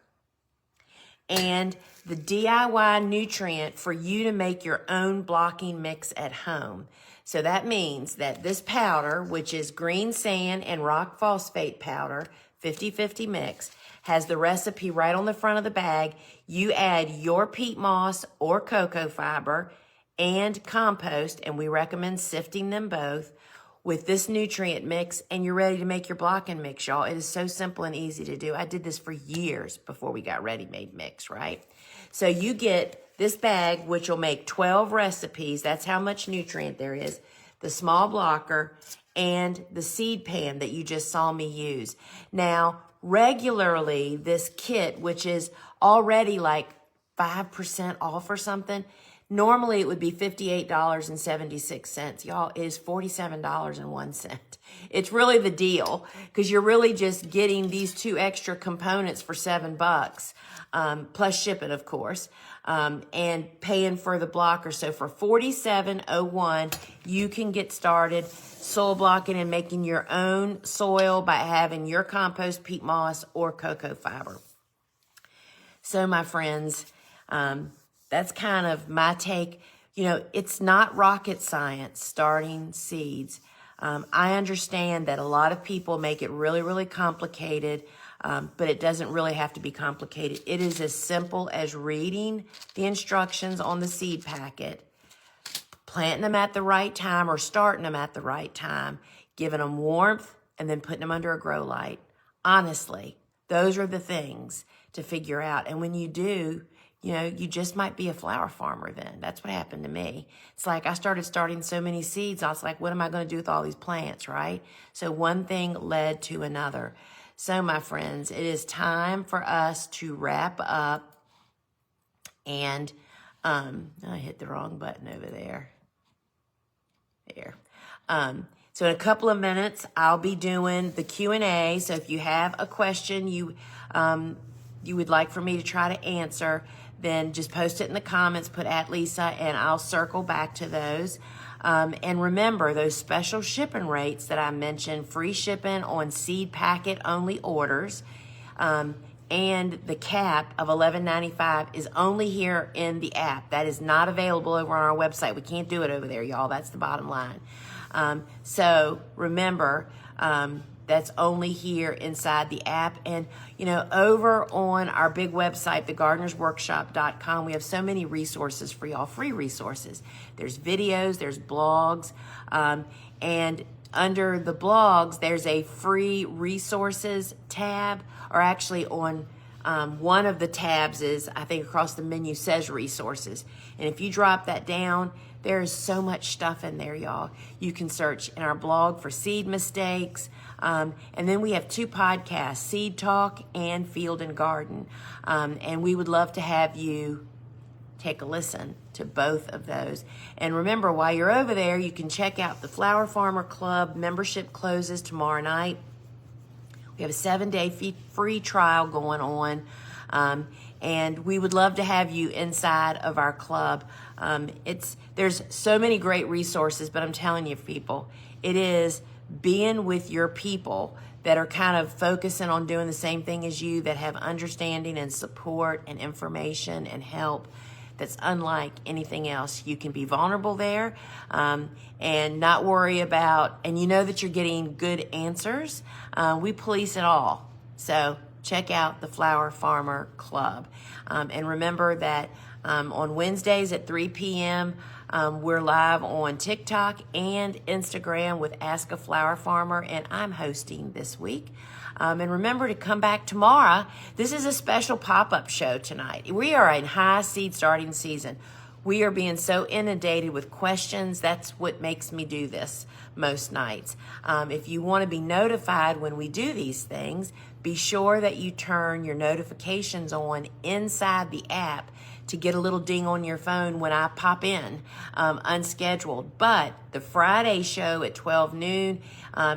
and the DIY nutrient for you to make your own blocking mix at home. So that means that this powder, which is green sand and rock phosphate powder, 50-50 mix, has the recipe right on the front of the bag. You add your peat moss or cocoa fiber and compost, and we recommend sifting them both with this nutrient mix, and you're ready to make your blocking mix, y'all. It is so simple and easy to do. I did this for years before we got ready-made mix, right? So you get this bag, which will make 12 recipes. That's how much nutrient there is. The small blocker and the seed pan that you just saw me use. Now, regularly, this kit, which is already like 5% off or something, normally it would be $58.76. Y'all, it is $47.01. It's really the deal because you're really just getting these 2 extra components for $7, plus shipping, of course, and paying for the blocker. So for $47.01, you can get started soil blocking and making your own soil by having your compost, peat moss, or cocoa fiber. So my friends, that's kind of my take. You know, it's not rocket science starting seeds. I understand that a lot of people make it really, really complicated, but it doesn't really have to be complicated. It is as simple as reading the instructions on the seed packet, planting them at the right time or starting them at the right time, giving them warmth, and then putting them under a grow light. Honestly, those are the things to figure out. And when you do, you know, you just might be a flower farmer then. That's what happened to me. It's like I started starting so many seeds. I was like, what am I going to do with all these plants, right? So one thing led to another. So my friends, it is time for us to wrap up. And I hit the wrong button over there. There. So in a couple of minutes, I'll be doing the Q&A. So if you have a question you would like for me to try to answer, then just post it in the comments, put @Lisa, and I'll circle back to those. And remember, those special shipping rates that I mentioned, free shipping on seed packet only orders, and the cap of $11.95 is only here in the app. That is not available over on our website. We can't do it over there, y'all. That's the bottom line. So remember, that's only here inside the app. And, you know, over on our big website, thegardenersworkshop.com, we have so many resources for y'all, free resources. There's videos, there's blogs, and under the blogs, there's a free resources tab, or actually on one of the tabs is, I think across the menu says resources. And if you drop that down, there is so much stuff in there, y'all. You can search in our blog for seed mistakes. And then we have 2 podcasts, Seed Talk and Field and Garden. And we would love to have you take a listen to both of those. And remember, while you're over there, you can check out the Flower Farmer Club. Membership closes tomorrow night. We have a 7-day free trial going on. And we would love to have you inside of our club. There's so many great resources, but I'm telling you, people, it is being with your people that are kind of focusing on doing the same thing as you, that have understanding and support and information and help that's unlike anything else. You can be vulnerable there, and not worry about, and you know that you're getting good answers. We police it all. So check out the Flower Farmer Club. And remember that on Wednesdays at 3 p.m., we're live on TikTok and Instagram with Ask a Flower Farmer, and I'm hosting this week. And remember to come back tomorrow. This is a special pop-up show tonight. We are in high seed starting season. We are being so inundated with questions. That's what makes me do this most nights. If you want to be notified when we do these things, be sure that you turn your notifications on inside the app to get a little ding on your phone when I pop in, unscheduled. But the Friday show at 12 noon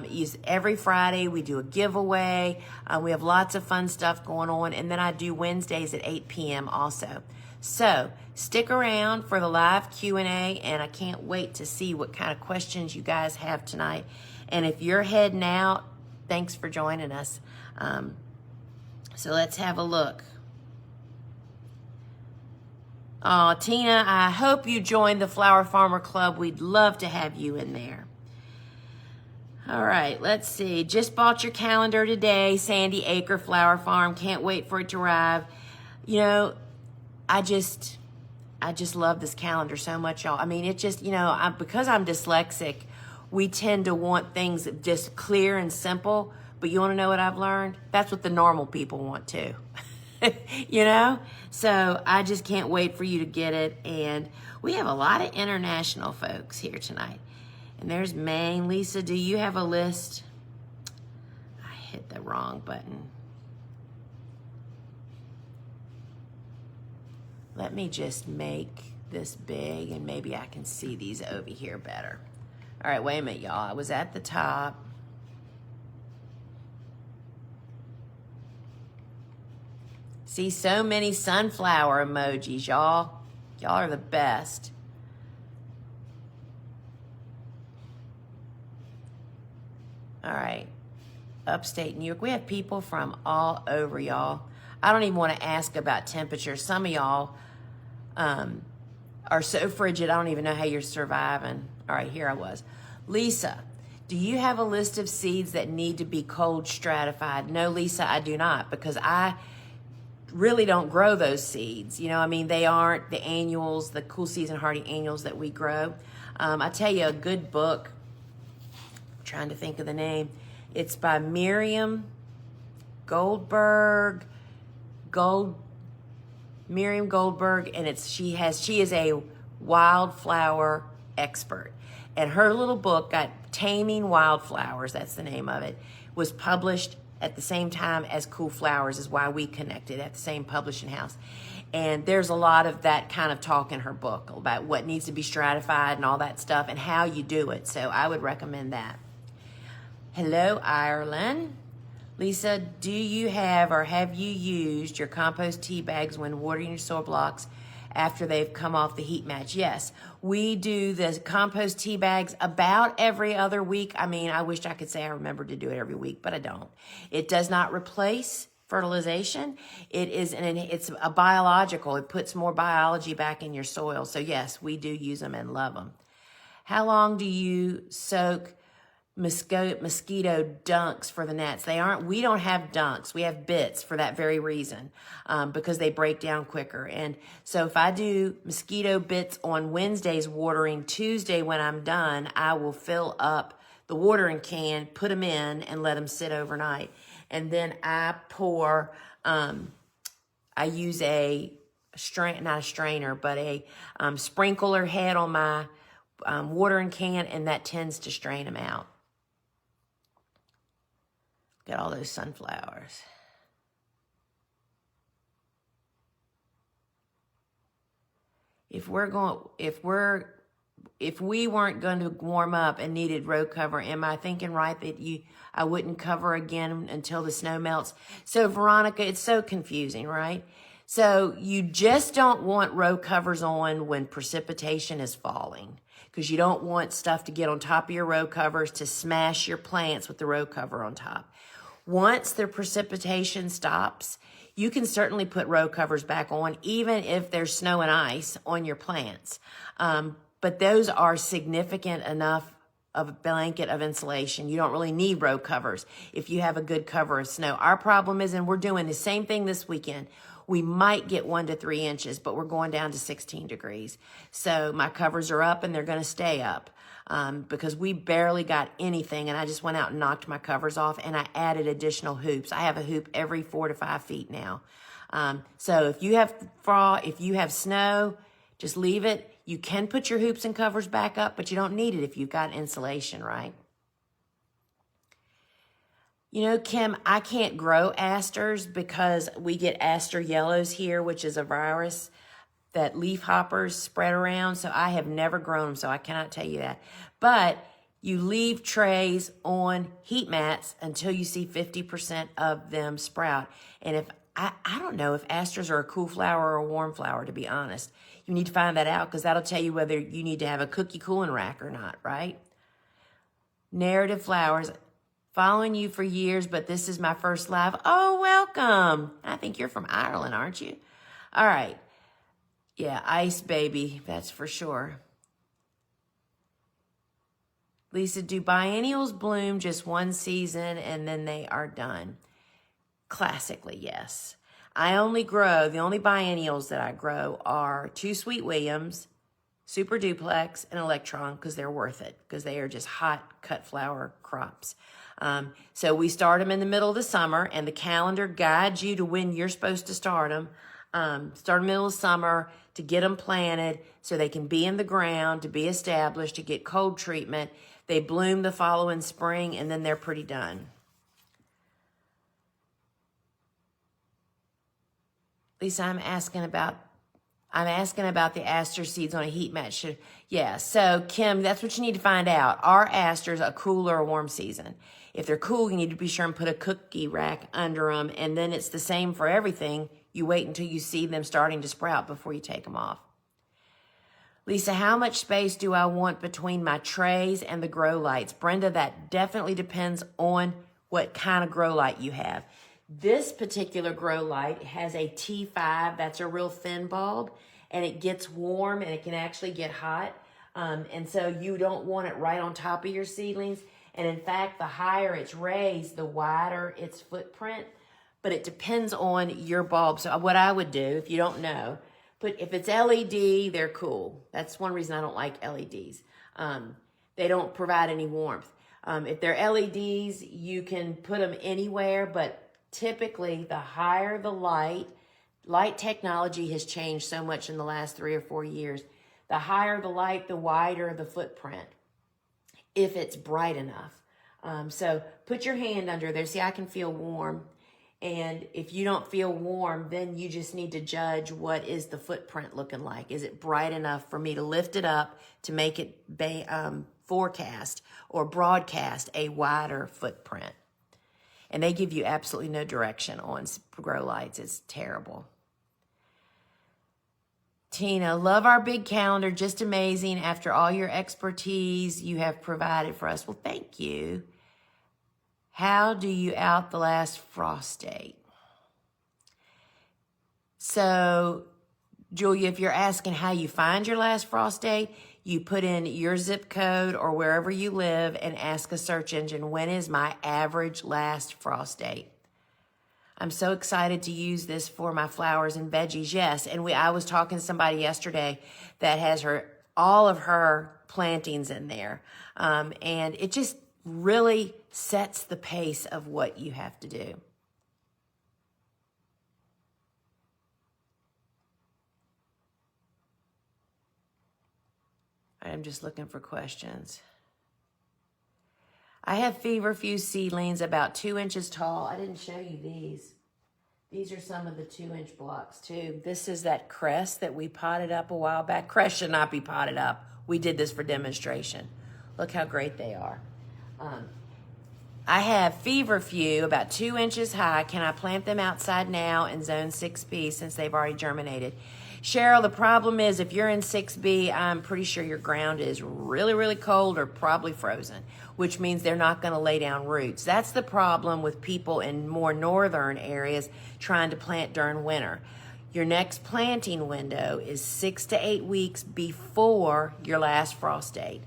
is every Friday. We do a giveaway. We have lots of fun stuff going on. And then I do Wednesdays at 8 p.m. also. So stick around for the live Q&A, and I can't wait to see what kind of questions you guys have tonight. And if you're heading out, thanks for joining us. So let's have a look. Oh, Tina, I hope you joined the Flower Farmer Club. We'd love to have you in there. All right, let's see. Just bought your calendar today, Sandy Acre Flower Farm. Can't wait for it to arrive. You know, I just love this calendar so much, y'all. I mean, it just, because I'm dyslexic, we tend to want things just clear and simple. But you want to know what I've learned? That's what the normal people want too. So I just can't wait for you to get it. And we have a lot of international folks here tonight. And there's Maine. Lisa, do you have a list? I hit the wrong button. Let me just make this big and maybe I can see these over here better. All right, wait a minute, y'all. I was at the top. See, so many sunflower emojis, y'all. Y'all are the best. All right. Upstate New York. We have people from all over, y'all. I don't even want to ask about temperature. Some of y'all are so frigid, I don't even know how you're surviving. All right, here I was. Lisa, do you have a list of seeds that need to be cold stratified? No, Lisa, I do not, because I really don't grow those seeds. They aren't the annuals, the Cool Season Hardy annuals that we grow. I tell you a good book, I'm trying to think of the name. It's by Miriam Goldberg, and she is a wildflower expert. And her little book got Taming Wildflowers, that's the name of it, was published at the same time as Cool Flowers, is why we connected at the same publishing house. And there's a lot of that kind of talk in her book about what needs to be stratified and all that stuff and how you do it. So I would recommend that. Hello, Ireland. Lisa, do you have or have you used your compost tea bags when watering your soil blocks after they've come off the heat match? Yes, we do the compost tea bags about every other week. I wish I could say I remember to do it every week, but I don't. It does not replace fertilization. It's a biological. It puts more biology back in your soil. So yes, we do use them and love them. How long do you soak mosquito dunks for the nets? We don't have dunks. We have bits for that very reason, because they break down quicker. And so if I do mosquito bits on Wednesday's watering, Tuesday when I'm done, I will fill up the watering can, put them in, and let them sit overnight. And then I pour, I use a sprinkler head on my watering can, and that tends to strain them out. Get all those sunflowers. If we weren't going to warm up and needed row cover, am I thinking right that I wouldn't cover again until the snow melts? So Veronica, it's so confusing, right? So you just don't want row covers on when precipitation is falling, because you don't want stuff to get on top of your row covers to smash your plants with the row cover on top. Once the precipitation stops, you can certainly put row covers back on, even if there's snow and ice on your plants. But those are significant enough of a blanket of insulation. You don't really need row covers if you have a good cover of snow. Our problem is, and we're doing the same thing this weekend, we might get 1 to 3 inches, but we're going down to 16 degrees. So my covers are up and they're going to stay up. Because we barely got anything, and I just went out and knocked my covers off, and I added additional hoops. I have a hoop every 4 to 5 feet now. So if you have if you have snow, just leave it. You can put your hoops and covers back up, but you don't need it if you've got insulation, right? Kim, I can't grow asters because we get aster yellows here, which is a virus that leaf hoppers spread around. So I have never grown them, so I cannot tell you that. But you leave trays on heat mats until you see 50% of them sprout. And if I don't know if asters are a cool flower or a warm flower, to be honest. You need to find that out, because that'll tell you whether you need to have a cookie cooling rack or not, right? Narrative flowers. Following you for years, but this is my first live. Oh, welcome. I think you're from Ireland, aren't you? All right. Yeah, ice baby, that's for sure. Lisa, do biennials bloom just one season and then they are done? Classically, yes. The only biennials that I grow are 2 Sweet Williams, Super Duplex, and Electron, because they're worth it, because they are just hot cut flower crops. So we start them in the middle of the summer, and the calendar guides you to when you're supposed to start them. Start in the middle of summer to get them planted so they can be in the ground, to be established, to get cold treatment. They bloom the following spring, and then they're pretty done. Lisa, I'm asking about the aster seeds on a heat mat. Yeah, so Kim, that's what you need to find out. Are asters a cool or a warm season? If they're cool, you need to be sure and put a cookie rack under them, and then it's the same for everything. You wait until you see them starting to sprout before you take them off. Lisa, how much space do I want between my trays and the grow lights? Brenda, that definitely depends on what kind of grow light you have. This particular grow light has a T5, that's a real thin bulb, and it gets warm and it can actually get hot. And so you don't want it right on top of your seedlings. And in fact, the higher it's raised, the wider its footprint. But it depends on your bulb. So what I would do, if you don't know, if it's LED, they're cool. That's one reason I don't like LEDs. They don't provide any warmth. If they're LEDs, you can put them anywhere, but typically the higher the light technology has changed so much in the last 3 or 4 years. The higher the light, the wider the footprint, if it's bright enough. So put your hand under there. See, I can feel warm. And if you don't feel warm, then you just need to judge what is the footprint looking like. Is it bright enough for me to lift it up to make it forecast or broadcast a wider footprint? And they give you absolutely no direction on grow lights. It's terrible. Tina, love our big calendar. Just amazing. After all your expertise you have provided for us. Well, thank you. How do you out the last frost date? So, Julia, if you're asking how you find your last frost date, you put in your zip code or wherever you live and ask a search engine, when is my average last frost date? I'm so excited to use this for my flowers and veggies. Yes, and I was talking to somebody yesterday that has all of her plantings in there. And it just really sets the pace of what you have to do. I'm just looking for questions. I have feverfew seedlings about 2 inches tall. I didn't show you these. These are some of the 2-inch blocks too. This is that cress that we potted up a while back. Cress should not be potted up. We did this for demonstration. Look how great they are. I have feverfew about 2 inches high. Can I plant them outside now in zone 6B since they've already germinated? Cheryl, the problem is if you're in 6B, I'm pretty sure your ground is really, really cold or probably frozen, which means they're not going to lay down roots. That's the problem with people in more northern areas trying to plant during winter. Your next planting window is 6 to 8 weeks before your last frost date.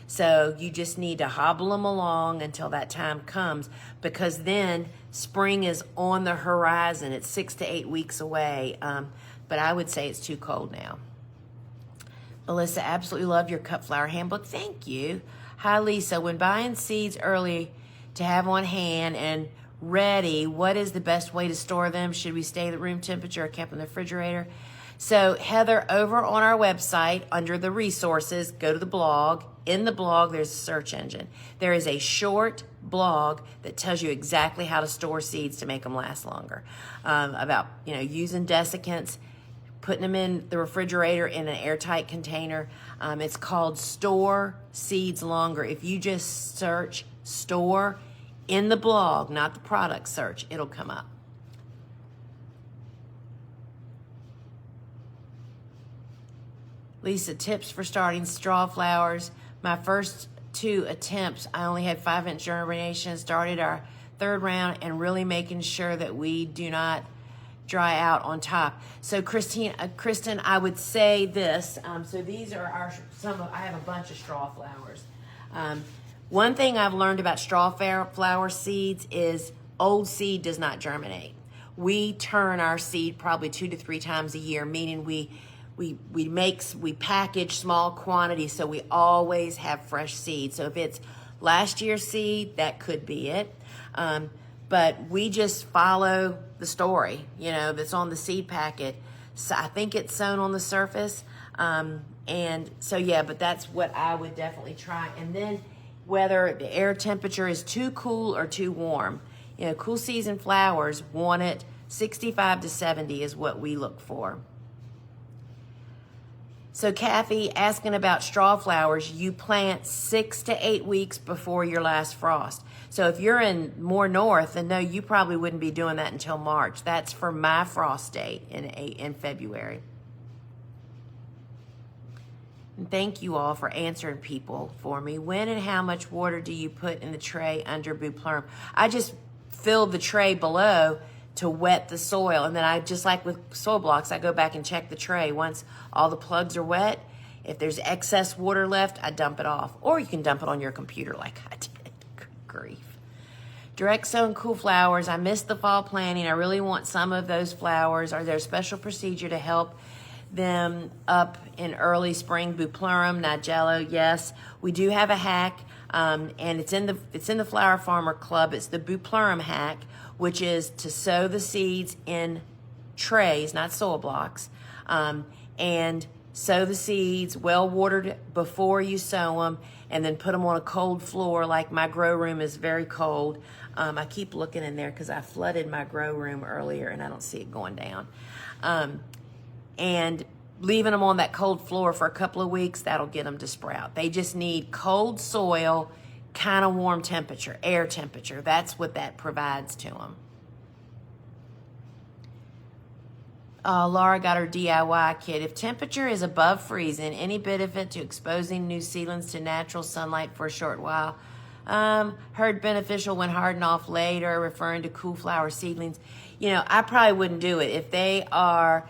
So you just need to hobble them along until that time comes, because then spring is on the horizon. It's 6 to 8 weeks away. But I would say it's too cold now. Melissa, absolutely love your cut flower handbook. Thank you. Hi, Lisa. When buying seeds early to have on hand and ready, what is the best way to store them? Should we stay at room temperature or kept in the refrigerator? So, Heather, over on our website, under the resources, go to the blog. In the blog, there's a search engine. There is a short blog that tells you exactly how to store seeds to make them last longer. About, using desiccants, putting them in the refrigerator in an airtight container. It's called Store Seeds Longer. If you just search store in the blog, not the product search, it'll come up. Lisa, tips for starting straw flowers. My first 2 attempts. I only had 5-inch germination, started our 3rd round, and really making sure that we do not dry out on top. So Kristen, I would say this. So these are I have a bunch of straw flowers. One thing I've learned about straw flower seeds is old seed does not germinate. We turn our seed probably 2 to 3 times a year, meaning we package small quantities so we always have fresh seed. So if it's last year's seed, that could be it. But we just follow the story, that's on the seed packet. So I think it's sewn on the surface. And so, yeah, but that's what I would definitely try. And then whether the air temperature is too cool or too warm. Cool season flowers want it 65 to 70 is what we look for. So Kathy, asking about straw flowers, you plant 6 to 8 weeks before your last frost. So if you're in more north, then no, you probably wouldn't be doing that until March. That's for my frost date in February. And thank you all for answering people for me. When and how much water do you put in the tray under Buplurum? I just fill the tray below to wet the soil. And then I, just like with soil blocks, I go back and check the tray. Once all the plugs are wet, if there's excess water left, I dump it off. Or you can dump it on your computer like I did. Good grief. Direct sown cool flowers. I missed the fall planting. I really want some of those flowers. Are there a special procedure to help them up in early spring? Buplurum, Nigella, yes. We do have a hack, and it's in the Flower Farmer Club. It's the Buplurum hack, which is to sow the seeds in trays, not soil blocks, and sow the seeds well watered before you sow them, and then put them on a cold floor. Like my grow room is very cold. I keep looking in there because I flooded my grow room earlier and I don't see it going down. And leaving them on that cold floor for a couple of weeks, that'll get them to sprout. They just need cold soil, kind of warm temperature, air temperature. That's what that provides to them. Laura got her DIY kit. If temperature is above freezing, any benefit to exposing new seedlings to natural sunlight for a short while? Heard beneficial when harden off later, referring to cool flower seedlings. I probably wouldn't do it. If they are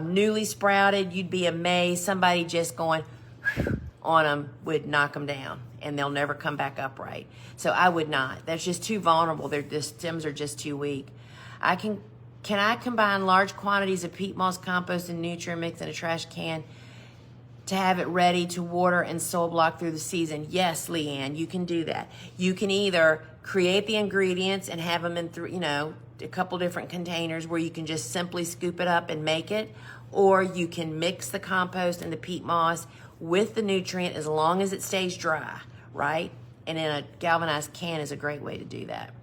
newly sprouted, you'd be amazed. Somebody just going on them would knock them down and they'll never come back upright. So I would not. That's just too vulnerable. The stems are just too weak. Can I combine large quantities of peat moss, compost, and nutrient mix in a trash can to have it ready to water and soil block through the season? Yes, Leanne, you can do that. You can either create the ingredients and have them in a couple different containers where you can just simply scoop it up and make it, or you can mix the compost and the peat moss with the nutrient as long as it stays dry, right? And in a galvanized can is a great way to do that.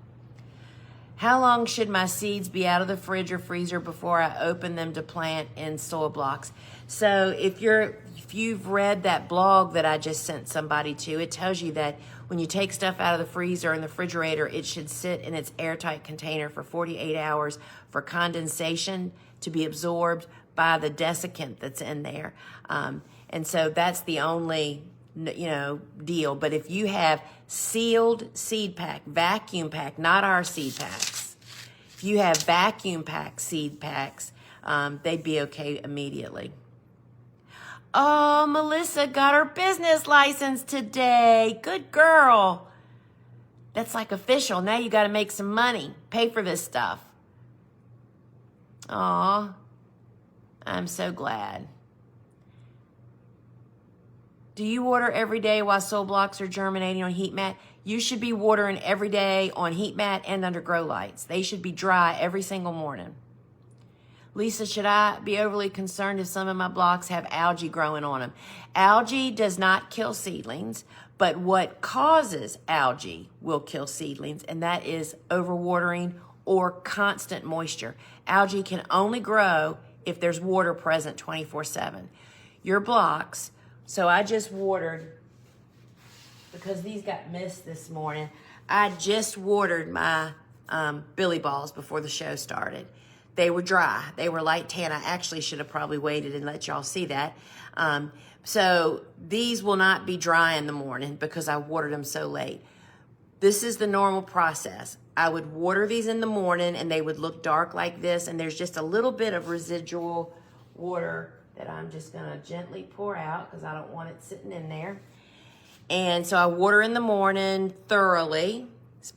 How long should my seeds be out of the fridge or freezer before I open them to plant in soil blocks? So if you've read that blog that I just sent somebody to, it tells you that when you take stuff out of the freezer and the refrigerator, it should sit in its airtight container for 48 hours for condensation to be absorbed by the desiccant that's in there. And so that's the only deal. But if you have sealed seed pack, vacuum pack, not our seed packs. If you have vacuum pack seed packs, they'd be okay immediately. Oh, Melissa got her business license today. Good girl. That's like official. Now you got to make some money. Pay for this stuff. Aw, I'm so glad. Do you water every day while soil blocks are germinating on heat mat? You should be watering every day on heat mat and under grow lights. They should be dry every single morning. Lisa, should I be overly concerned if some of my blocks have algae growing on them? Algae does not kill seedlings, but what causes algae will kill seedlings, and that is overwatering or constant moisture. Algae can only grow if there's water present 24/7. Your blocks, so I just watered, because these got missed this morning, I just watered my Billy Balls before the show started. they were dry. They were light tan. I actually should have probably waited and let y'all see that. So these will not be dry in the morning because I watered them so late. This is the normal process. I would water these in the morning and they would look dark like this, and there's just a little bit of residual water that I'm just gonna gently pour out because I don't want it sitting in there. And so I water in the morning thoroughly,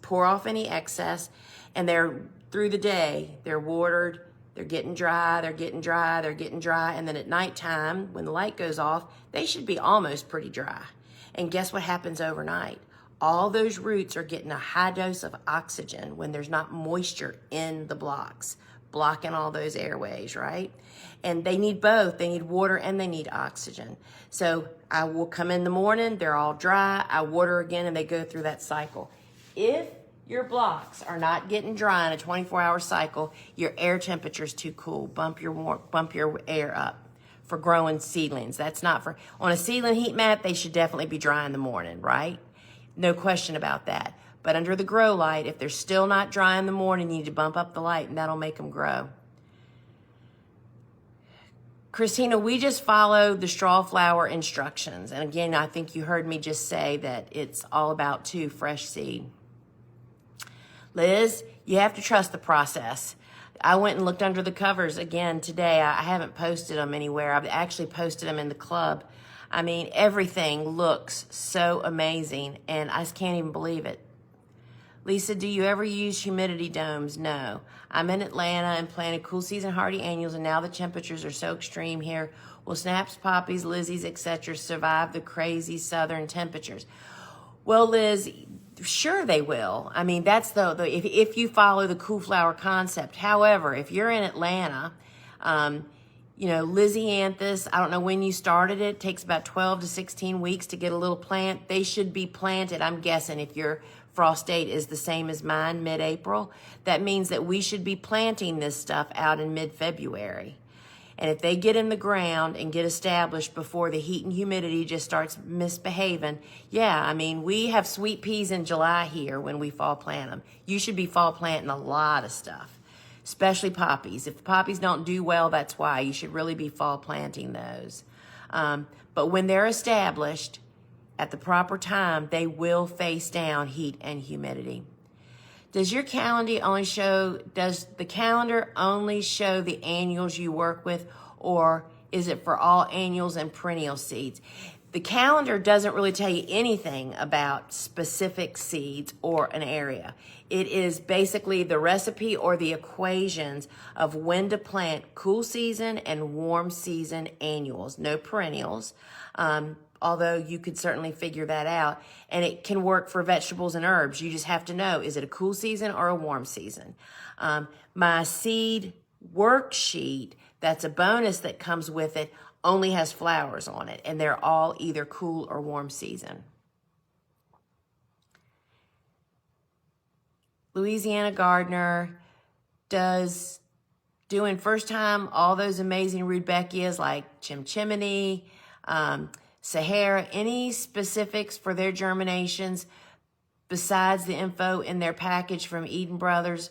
pour off any excess, and they're through the day, they're watered, they're getting dry, they're getting dry, they're getting dry, and then at nighttime, when the light goes off, they should be almost pretty dry. And guess what happens overnight? All those roots are getting a high dose of oxygen when there's not moisture in the blocks, blocking all those airways, right? And they need both. They need water and they need oxygen. So I will come in the morning, they're all dry, I water again, and they go through that cycle. If your blocks are not getting dry in a 24-hour cycle, your air temperature is too cool. Bump your air up for growing seedlings. That's not for, on a seedling heat mat, they should definitely be dry in the morning, right? No question about that. But under the grow light, if they're still not dry in the morning, you need to bump up the light and that'll make them grow. Christina, we just followed the straw flower instructions. And again, I think you heard me just say that it's all about fresh seed. Liz, you have to trust the process. I went and looked under the covers again today. I haven't posted them anywhere. I've actually posted them in the club. I mean, everything looks so amazing, and I just can't even believe it. Lisa, do you ever use humidity domes? No. I'm in Atlanta and planted cool season hardy annuals, and now the temperatures are so extreme here. Will snaps, poppies, lizzies, etc. survive the crazy southern temperatures? Well, Liz, sure they will. I mean, that's if you follow the cool flower concept. However, if you're in Atlanta, Lysianthus, I don't know when you started it. It takes about 12 to 16 weeks to get a little plant. They should be planted, I'm guessing, if your frost date is the same as mine, mid-April. That means that we should be planting this stuff out in mid-February. And if they get in the ground and get established before the heat and humidity just starts misbehaving, yeah, I mean, we have sweet peas in July here when we fall plant them. You should be fall planting a lot of stuff, especially poppies. If the poppies don't do well, that's why. You should really be fall planting those. But when they're established at the proper time, they will face down heat and humidity. Does the calendar only show the annuals you work with, or is it for all annuals and perennial seeds? The calendar doesn't really tell you anything about specific seeds or an area. It is basically the recipe or the equations of when to plant cool season and warm season annuals, no perennials. Although you could certainly figure that out. And it can work for vegetables and herbs. You just have to know, is it a cool season or a warm season? My seed worksheet, that's a bonus that comes with it, only has flowers on it. And they're all either cool or warm season. Louisiana Gardener doing first time all those amazing rudbeckias like Chimchimney, Sahara, any specifics for their germinations besides the info in their package from Eden Brothers?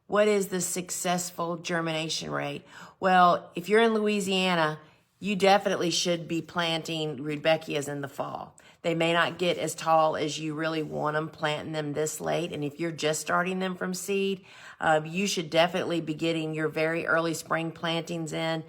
What is the successful germination rate? Well, if you're in Louisiana, you definitely should be planting rudbeckias in the fall. They may not get as tall as you really want them, planting them this late. And if you're just starting them from seed, you should definitely be getting your very early spring plantings in,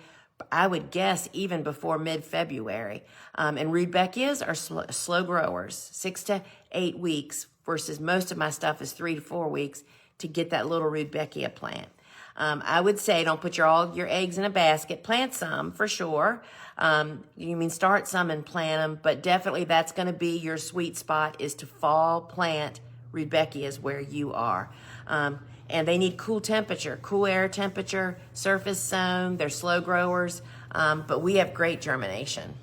I would guess, even before mid-February. And rudbeckias are slow growers, 6 to 8 weeks, versus most of my stuff is 3 to 4 weeks to get that little rudbeckia plant. I would say don't put all your eggs in a basket. Plant some for sure. Start some and plant them, but definitely that's going to be your sweet spot, is to fall plant rudbeckias where you are. And they need cool temperature, cool air temperature, surface sown. They're slow growers, but we have great germination.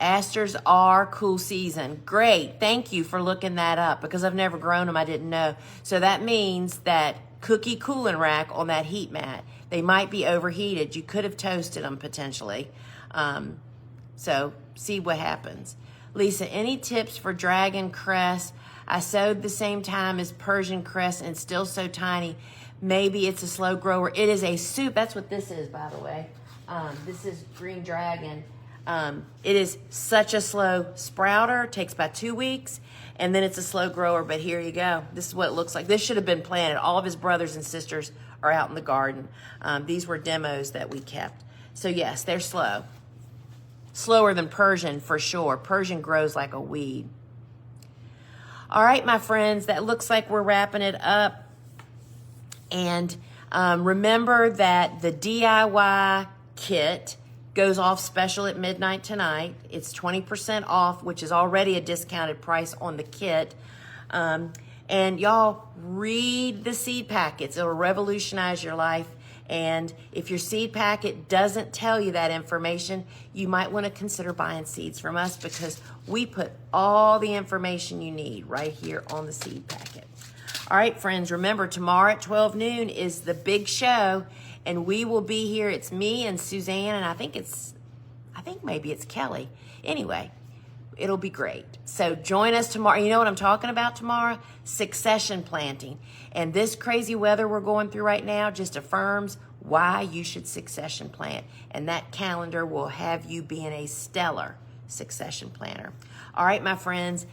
Asters are cool season. Great. Thank you for looking that up, because I've never grown them. I didn't know. So that means that cookie cooling rack on that heat mat, they might be overheated. You could have toasted them potentially. So see what happens. Lisa, any tips for dragon cress? I sowed the same time as Persian cress and still so tiny. maybe it's a slow grower. It is a soup. That's what this is, by the way. This is Green Dragon. It is such a slow sprouter. It takes about 2 weeks, and then it's a slow grower. But here you go. This is what it looks like. This should have been planted. All of his brothers and sisters are out in the garden. These were demos that we kept. So yes, they're slow. Slower than Persian for sure. Persian grows like a weed. All right, my friends, that looks like we're wrapping it up. And remember that the DIY kit goes off special at midnight tonight. It's 20% off, which is already a discounted price on the kit. And y'all, read the seed packets. It'll revolutionize your life. And if your seed packet doesn't tell you that information, you might want to consider buying seeds from us, because we put all the information you need right here on the seed packet. All right, friends, remember tomorrow at 12 noon is the big show, and we will be here. It's me and Suzanne, and I think maybe it's Kelly. Anyway, it'll be great. So join us tomorrow. You know what I'm talking about tomorrow? Succession planting. And this crazy weather we're going through right now just affirms why you should succession plant. And that calendar will have you being a stellar succession planter. All right, my friends,